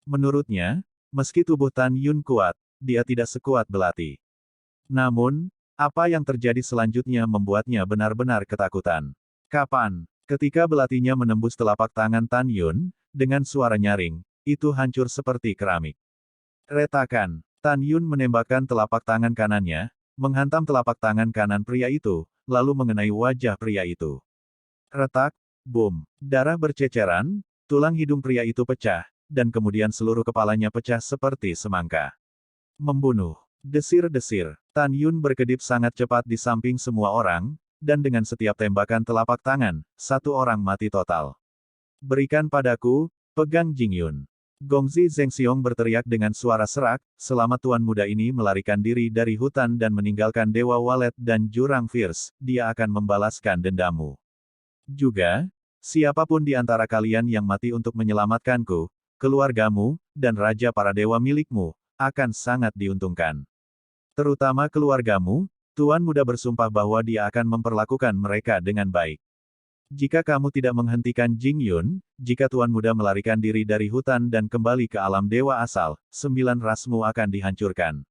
Menurutnya, meski tubuh Tan Yun kuat, dia tidak sekuat belati. Namun, apa yang terjadi selanjutnya membuatnya benar-benar ketakutan. Kapan? Ketika belatinya menembus telapak tangan Tan Yun, dengan suara nyaring, itu hancur seperti keramik. Retakan. Tan Yun menembakkan telapak tangan kanannya, menghantam telapak tangan kanan pria itu, lalu mengenai wajah pria itu. Retak, boom. Darah berceceran, tulang hidung pria itu pecah, dan kemudian seluruh kepalanya pecah seperti semangka. Membunuh. Desir-desir. Tan Yun berkedip sangat cepat di samping semua orang, dan dengan setiap tembakan telapak tangan, satu orang mati total. Berikan padaku, pegang Jing Yun. Gongzi Zhengxiong berteriak dengan suara serak, selama tuan muda ini melarikan diri dari hutan dan meninggalkan Dewa Walet dan Jurang Fierce, dia akan membalaskan dendammu. Juga, siapapun di antara kalian yang mati untuk menyelamatkanku, keluargamu, dan raja para dewa milikmu, akan sangat diuntungkan. Terutama keluargamu, tuan muda bersumpah bahwa dia akan memperlakukan mereka dengan baik. Jika kamu tidak menghentikan Jing Yun, jika tuan muda melarikan diri dari hutan dan kembali ke alam dewa asal, 9 rasmu akan dihancurkan.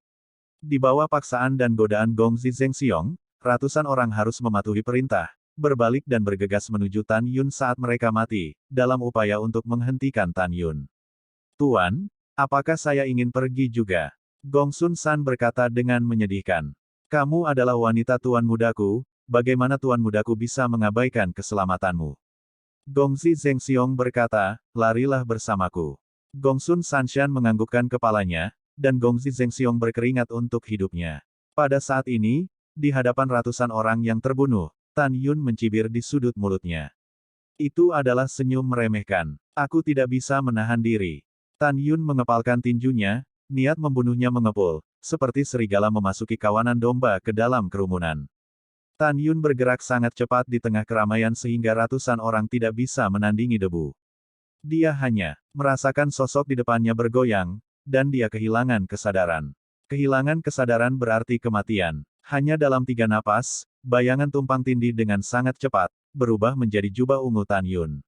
Di bawah paksaan dan godaan Gongzi Zhengxiong, ratusan orang harus mematuhi perintah, berbalik dan bergegas menuju Tan Yun saat mereka mati, dalam upaya untuk menghentikan Tan Yun. Tuan, apakah saya ingin pergi juga? Gong Sun San berkata dengan menyedihkan. Kamu adalah wanita tuan mudaku, bagaimana tuan mudaku bisa mengabaikan keselamatanmu? Gongzi Zhengxiong berkata, larilah bersamaku. Gong Sun Sanshan menganggukkan kepalanya, dan Gongzi Zhengxiong berkeringat untuk hidupnya. Pada saat ini, di hadapan ratusan orang yang terbunuh, Tan Yun mencibir di sudut mulutnya. Itu adalah senyum meremehkan. Aku tidak bisa menahan diri. Tan Yun mengepalkan tinjunya, niat membunuhnya mengepul, seperti serigala memasuki kawanan domba ke dalam kerumunan. Tan Yun bergerak sangat cepat di tengah keramaian sehingga ratusan orang tidak bisa menandingi debu. Dia hanya merasakan sosok di depannya bergoyang, dan dia kehilangan kesadaran. Kehilangan kesadaran berarti kematian. Hanya dalam 3 napas, bayangan tumpang tindih dengan sangat cepat, berubah menjadi jubah ungu Tan Yun.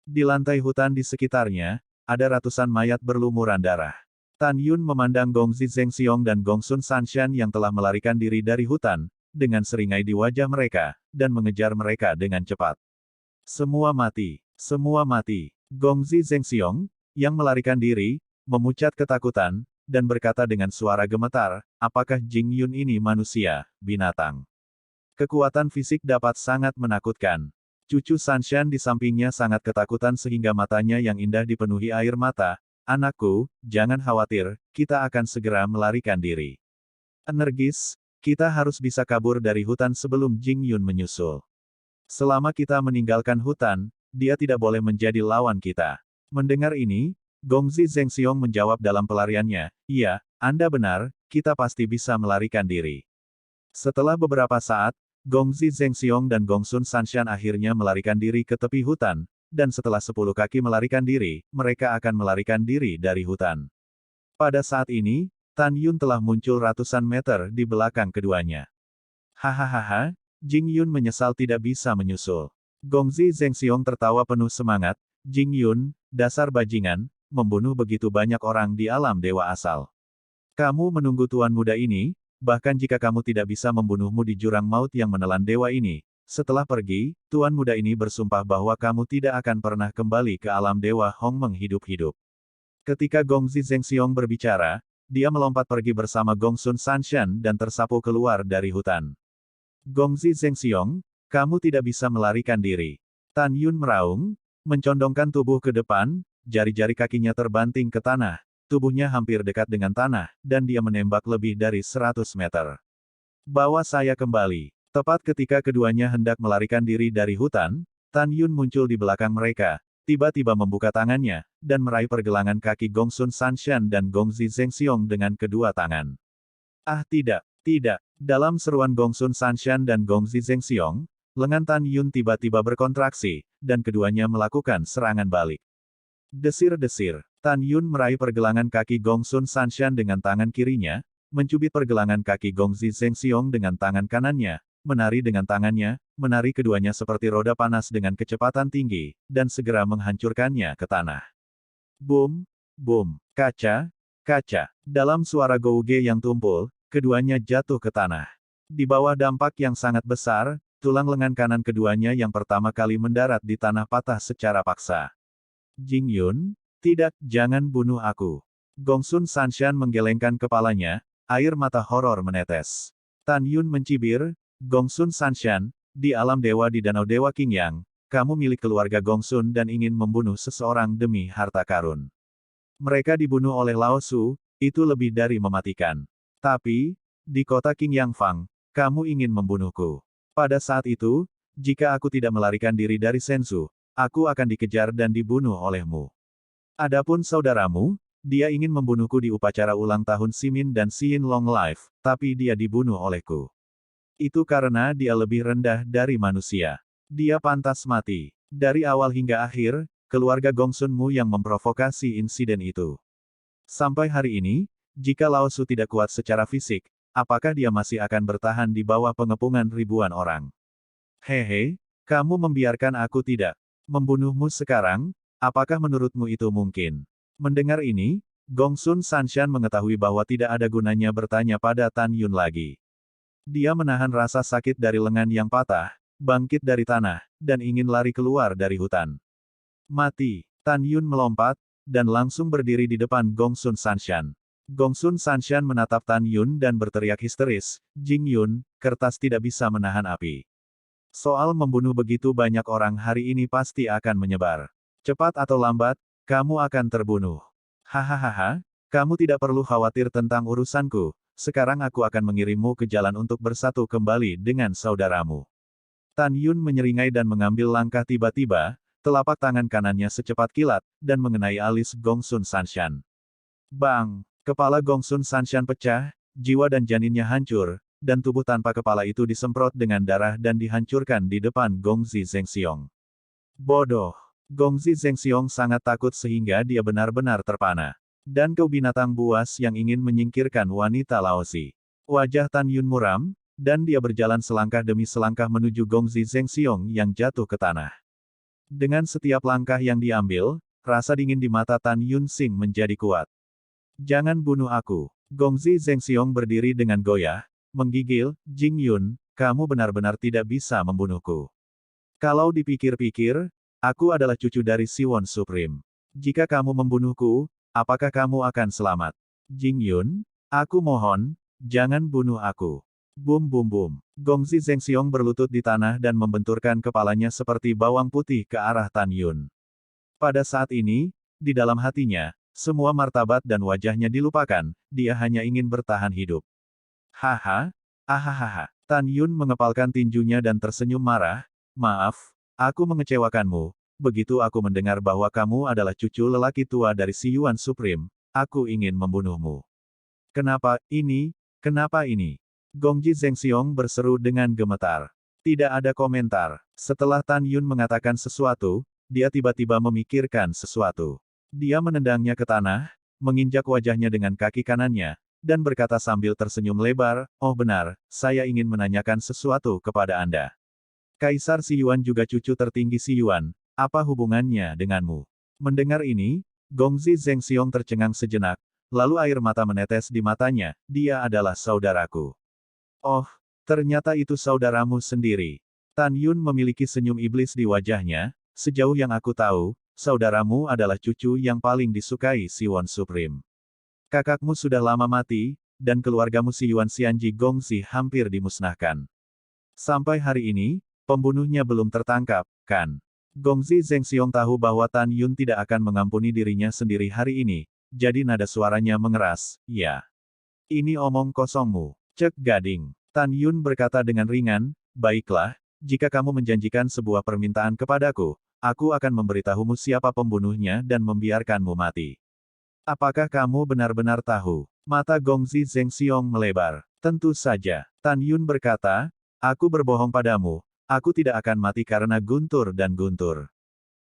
Di lantai hutan di sekitarnya, ada ratusan mayat berlumuran darah. Tan Yun memandang Gongzi Zhengxiong dan Gong Sun Sanshan yang telah melarikan diri dari hutan, dengan seringai di wajah mereka, dan mengejar mereka dengan cepat. Semua mati. Semua mati. Gongzi Zhengxiong, yang melarikan diri, memucat ketakutan, dan berkata dengan suara gemetar, apakah Jing Yun ini manusia, binatang? Kekuatan fisik dapat sangat menakutkan. Cucu Sanshan di sampingnya sangat ketakutan sehingga matanya yang indah dipenuhi air mata. Anakku, jangan khawatir, kita akan segera melarikan diri. Energis, kita harus bisa kabur dari hutan sebelum Jing Yun menyusul. Selama kita meninggalkan hutan, dia tidak boleh menjadi lawan kita. Mendengar ini, Gongzi Zhengxiong menjawab dalam pelariannya, iya, Anda benar, kita pasti bisa melarikan diri. Setelah beberapa saat, Gongzi Zhengxiong dan Gong Sun Sanshan akhirnya melarikan diri ke tepi hutan, dan setelah 10 kaki melarikan diri, mereka akan melarikan diri dari hutan. Pada saat ini, Tan Yun telah muncul ratusan meter di belakang keduanya. Hahaha, Jing Yun menyesal tidak bisa menyusul. Gongzi Zhengxiong tertawa penuh semangat, Jing Yun, dasar bajingan, membunuh begitu banyak orang di alam dewa asal. Kamu menunggu tuan muda ini, bahkan jika kamu tidak bisa membunuhmu di jurang maut yang menelan dewa ini. Setelah pergi, tuan muda ini bersumpah bahwa kamu tidak akan pernah kembali ke alam dewa Hongmeng hidup-hidup. Ketika Gongzi Zhengxiong berbicara, dia melompat pergi bersama Gong Sun Sanshan dan tersapu keluar dari hutan. Gongzi Zhengxiong, kamu tidak bisa melarikan diri. Tan Yun meraung, mencondongkan tubuh ke depan, jari-jari kakinya terbanting ke tanah, tubuhnya hampir dekat dengan tanah, dan dia menembak lebih dari 100 meter. Bawa saya kembali. Tepat ketika keduanya hendak melarikan diri dari hutan, Tan Yun muncul di belakang mereka, tiba-tiba membuka tangannya, dan meraih pergelangan kaki Gong Sun Sanshan dan Gongzi Zhengxiong dengan kedua tangan. Ah tidak, tidak. Dalam seruan Gong Sun Sanshan dan Gongzi Zhengxiong, lengan Tan Yun tiba-tiba berkontraksi, dan keduanya melakukan serangan balik. Desir-desir, Tan Yun meraih pergelangan kaki Gong Sun Sanshan dengan tangan kirinya, mencubit pergelangan kaki Gongzi Zhengxiong dengan tangan kanannya, menari dengan tangannya, menari keduanya seperti roda panas dengan kecepatan tinggi, dan segera menghancurkannya ke tanah. Boom, boom, kaca, kaca. Dalam suara gouge yang tumpul, keduanya jatuh ke tanah. Di bawah dampak yang sangat besar, tulang lengan kanan keduanya yang pertama kali mendarat di tanah patah secara paksa. Jing Yun, tidak, jangan bunuh aku. Gong Sun Sanshan menggelengkan kepalanya, air mata horor menetes. Tan Yun mencibir, Gong Sun Sanshan, di alam dewa di Danau Dewa Qingyang, kamu milik keluarga Gong Sun dan ingin membunuh seseorang demi harta karun. Mereka dibunuh oleh Lao Su, itu lebih dari mematikan. Tapi, di kota Qingyang Fang, kamu ingin membunuhku. Pada saat itu, jika aku tidak melarikan diri dari Sensu, aku akan dikejar dan dibunuh olehmu. Adapun saudaramu, dia ingin membunuhku di upacara ulang tahun Simin dan Xin Long Life, tapi dia dibunuh olehku. Itu karena dia lebih rendah dari manusia. Dia pantas mati. Dari awal hingga akhir, keluarga Gongsunmu yang memprovokasi insiden itu. Sampai hari ini, jika Lao Su tidak kuat secara fisik, apakah dia masih akan bertahan di bawah pengepungan ribuan orang? Hehe, kamu membiarkan aku tidak membunuhmu sekarang, apakah menurutmu itu mungkin? Mendengar ini, Gongsun Sanshan mengetahui bahwa tidak ada gunanya bertanya pada Tan Yun lagi. Dia menahan rasa sakit dari lengan yang patah, bangkit dari tanah, dan ingin lari keluar dari hutan. Mati, Tan Yun melompat, dan langsung berdiri di depan Gongsun Sanshan. Gongsun Sanshan menatap Tan Yun dan berteriak histeris, "Jing Yun, kertas tidak bisa menahan api. Soal membunuh begitu banyak orang hari ini pasti akan menyebar. Cepat atau lambat, kamu akan terbunuh. Hahaha, kamu tidak perlu khawatir tentang urusanku, sekarang aku akan mengirimmu ke jalan untuk bersatu kembali dengan saudaramu." Tan Yun menyeringai dan mengambil langkah tiba-tiba, telapak tangan kanannya secepat kilat, dan mengenai alis Gongsun Sanshan. Bang! Kepala Gongsun Sanshan pecah, jiwa dan janinnya hancur, dan tubuh tanpa kepala itu disemprot dengan darah dan dihancurkan di depan Gongzi Zhengxiong. Bodoh! Gongzi Zhengxiong sangat takut sehingga dia benar-benar terpana. Dan kau binatang buas yang ingin menyingkirkan wanita Laozi. Wajah Tan Yun muram, dan dia berjalan selangkah demi selangkah menuju Gongzi Zhengxiong yang jatuh ke tanah. Dengan setiap langkah yang diambil, rasa dingin di mata Tan Yun Sing menjadi kuat. Jangan bunuh aku. Gongzi Zhengxiong berdiri dengan goyah, menggigil, "Jing Yun, kamu benar-benar tidak bisa membunuhku. Kalau dipikir-pikir, aku adalah cucu dari Siwon Supreme. Jika kamu membunuhku, apakah kamu akan selamat? Jing Yun, aku mohon, jangan bunuh aku." Bum bum bum. Gongzi Zhengxiong berlutut di tanah dan membenturkan kepalanya seperti bawang putih ke arah Tan Yun. Pada saat ini, di dalam hatinya, semua martabat dan wajahnya dilupakan, dia hanya ingin bertahan hidup. Haha, ahahaha. Tan Yun mengepalkan tinjunya dan tersenyum marah, "Maaf, aku mengecewakanmu. Begitu aku mendengar bahwa kamu adalah cucu lelaki tua dari Si Yuan Supreme, aku ingin membunuhmu." Kenapa ini? Kenapa ini? Gongji Zhengxiong berseru dengan gemetar. Tidak ada komentar. Setelah Tan Yun mengatakan sesuatu, dia tiba-tiba memikirkan sesuatu. Dia menendangnya ke tanah, menginjak wajahnya dengan kaki kanannya, dan berkata sambil tersenyum lebar, "Oh benar, saya ingin menanyakan sesuatu kepada Anda. Kaisar Si Yuan juga cucu tertinggi Si Yuan, apa hubungannya denganmu?" Mendengar ini, Gongzi Zhengxiong tercengang sejenak, lalu air mata menetes di matanya, "Dia adalah saudaraku." "Oh, ternyata itu saudaramu sendiri." Tan Yun memiliki senyum iblis di wajahnya, "Sejauh yang aku tahu, saudaramu adalah cucu yang paling disukai Siwon Supreme. Kakakmu sudah lama mati, dan keluargamu Si Yuan Xianji Gongzi hampir dimusnahkan. Sampai hari ini, pembunuhnya belum tertangkap, kan?" Gongzi Zhengxiong tahu bahwa Tan Yun tidak akan mengampuni dirinya sendiri hari ini, jadi nada suaranya mengeras, "Ya. Ini omong kosongmu, Cek Gading." Tan Yun berkata dengan ringan, "Baiklah, jika kamu menjanjikan sebuah permintaan kepadaku, aku akan memberitahumu siapa pembunuhnya dan membiarkanmu mati. Apakah kamu benar-benar tahu?" Mata Gongzi Zhengxiong melebar. "Tentu saja." Tan Yun berkata, "Aku berbohong padamu, aku tidak akan mati karena guntur dan guntur.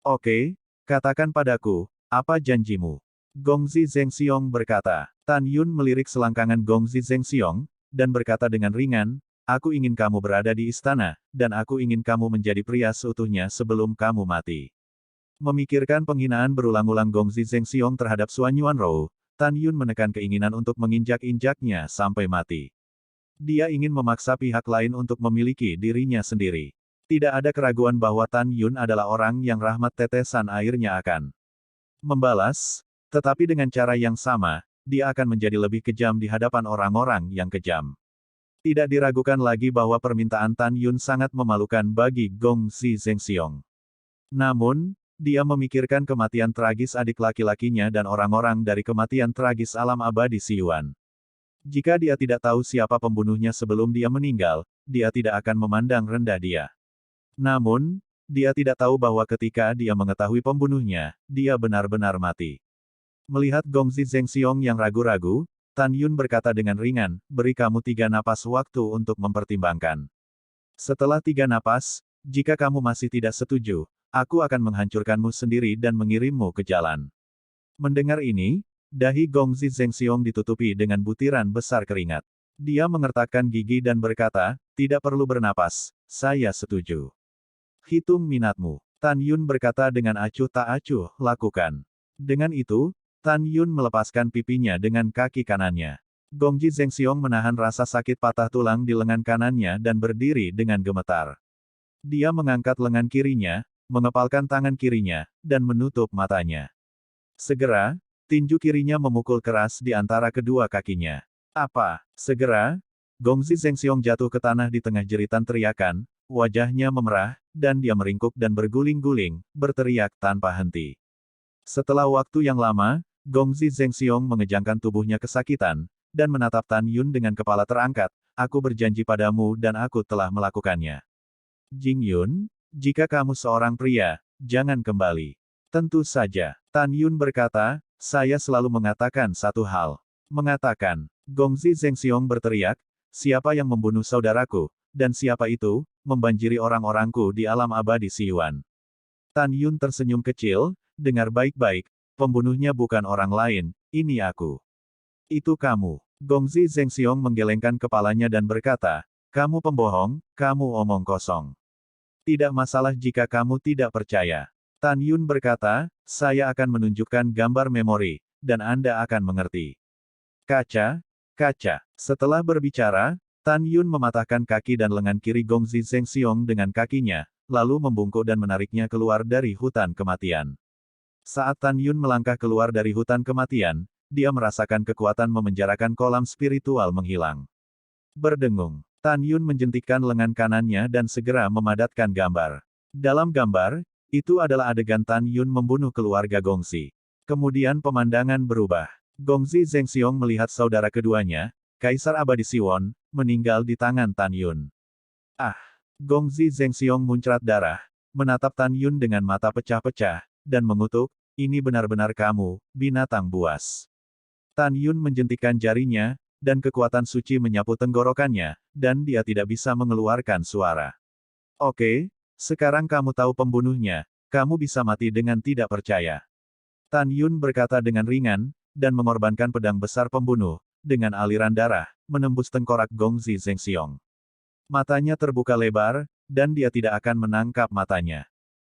Oke, katakan padaku, apa janjimu?" Gongzi Zhengxiong berkata. Tan Yun melirik selangkangan Gongzi Zhengxiong, dan berkata dengan ringan, "Aku ingin kamu berada di istana, dan aku ingin kamu menjadi pria seutuhnya sebelum kamu mati." Memikirkan penghinaan berulang-ulang Gongzi Zhengxiong terhadap Suan Yuanrou, Tan Yun menekan keinginan untuk menginjak-injaknya sampai mati. Dia ingin memaksa pihak lain untuk memiliki dirinya sendiri. Tidak ada keraguan bahwa Tan Yun adalah orang yang rahmat tetesan airnya akan membalas, tetapi dengan cara yang sama, dia akan menjadi lebih kejam di hadapan orang-orang yang kejam. Tidak diragukan lagi bahwa permintaan Tan Yun sangat memalukan bagi Gongzi Zhengxiong. Namun, dia memikirkan kematian tragis adik laki-lakinya dan orang-orang dari kematian tragis alam abadi Si Yuan. Jika dia tidak tahu siapa pembunuhnya sebelum dia meninggal, dia tidak akan memandang rendah dia. Namun, dia tidak tahu bahwa ketika dia mengetahui pembunuhnya, dia benar-benar mati. Melihat Gongzi Zhengxiong yang ragu-ragu, Tan Yun berkata dengan ringan, beri kamu 3 napas waktu untuk mempertimbangkan. Setelah 3 napas, jika kamu masih tidak setuju, aku akan menghancurkanmu sendiri dan mengirimmu ke jalan. Mendengar ini, dahi Gongzi Zhengxiong ditutupi dengan butiran besar keringat. Dia mengertakkan gigi dan berkata, tidak perlu bernapas, saya setuju. Hitung minatmu. Tan Yun berkata dengan acuh tak acuh, lakukan. Dengan itu, Tan Yun melepaskan pipinya dengan kaki kanannya. Gongzi Zhengxiong menahan rasa sakit patah tulang di lengan kanannya dan berdiri dengan gemetar. Dia mengangkat lengan kirinya, mengepalkan tangan kirinya, dan menutup matanya. Segera, tinju kirinya memukul keras di antara kedua kakinya. Apa? Segera, Gongzi Zhengxiong jatuh ke tanah di tengah jeritan teriakan, wajahnya memerah, dan dia meringkuk dan berguling-guling, berteriak tanpa henti. Setelah waktu yang lama, Gongzi Zhengxiong mengejangkan tubuhnya kesakitan, dan menatap Tan Yun dengan kepala terangkat, aku berjanji padamu dan aku telah melakukannya. Jing Yun, jika kamu seorang pria, jangan kembali. Tentu saja, Tan Yun berkata, saya selalu mengatakan satu hal. Mengatakan, Gongzi Zhengxiong berteriak, siapa yang membunuh saudaraku, dan siapa itu, membanjiri orang-orangku di alam abadi Siyuan. Tan Yun tersenyum kecil, dengar baik-baik, pembunuhnya bukan orang lain, ini aku. Itu kamu. Gongzi Zhengxiong menggelengkan kepalanya dan berkata, kamu pembohong, kamu omong kosong. Tidak masalah jika kamu tidak percaya. Tan Yun berkata, saya akan menunjukkan gambar memori, dan Anda akan mengerti. Kaca, kaca. Setelah berbicara, Tan Yun mematahkan kaki dan lengan kiri Gongzi Zhengxiong dengan kakinya, lalu membungkuk dan menariknya keluar dari hutan kematian. Saat Tan Yun melangkah keluar dari hutan kematian, dia merasakan kekuatan memenjarakan kolam spiritual menghilang. Berdengung, Tan Yun menjentikkan lengan kanannya dan segera memadatkan gambar. Dalam gambar, itu adalah adegan Tan Yun membunuh keluarga Gongzi. Kemudian pemandangan berubah. Gongzi Zhengxiong melihat saudara keduanya, Kaisar Abadi Siwon, meninggal di tangan Tan Yun. Ah! Gongzi Zhengxiong muncrat darah, menatap Tan Yun dengan mata pecah-pecah, dan mengutuk, ini benar-benar kamu, binatang buas. Tan Yun menjentikkan jarinya, dan kekuatan suci menyapu tenggorokannya, dan dia tidak bisa mengeluarkan suara. Oke, sekarang kamu tahu pembunuhnya, kamu bisa mati dengan tidak percaya. Tan Yun berkata dengan ringan, dan mengorbankan pedang besar pembunuh, dengan aliran darah, menembus tengkorak Gongzi Zhengxiong. Matanya terbuka lebar, dan dia tidak akan menangkap matanya.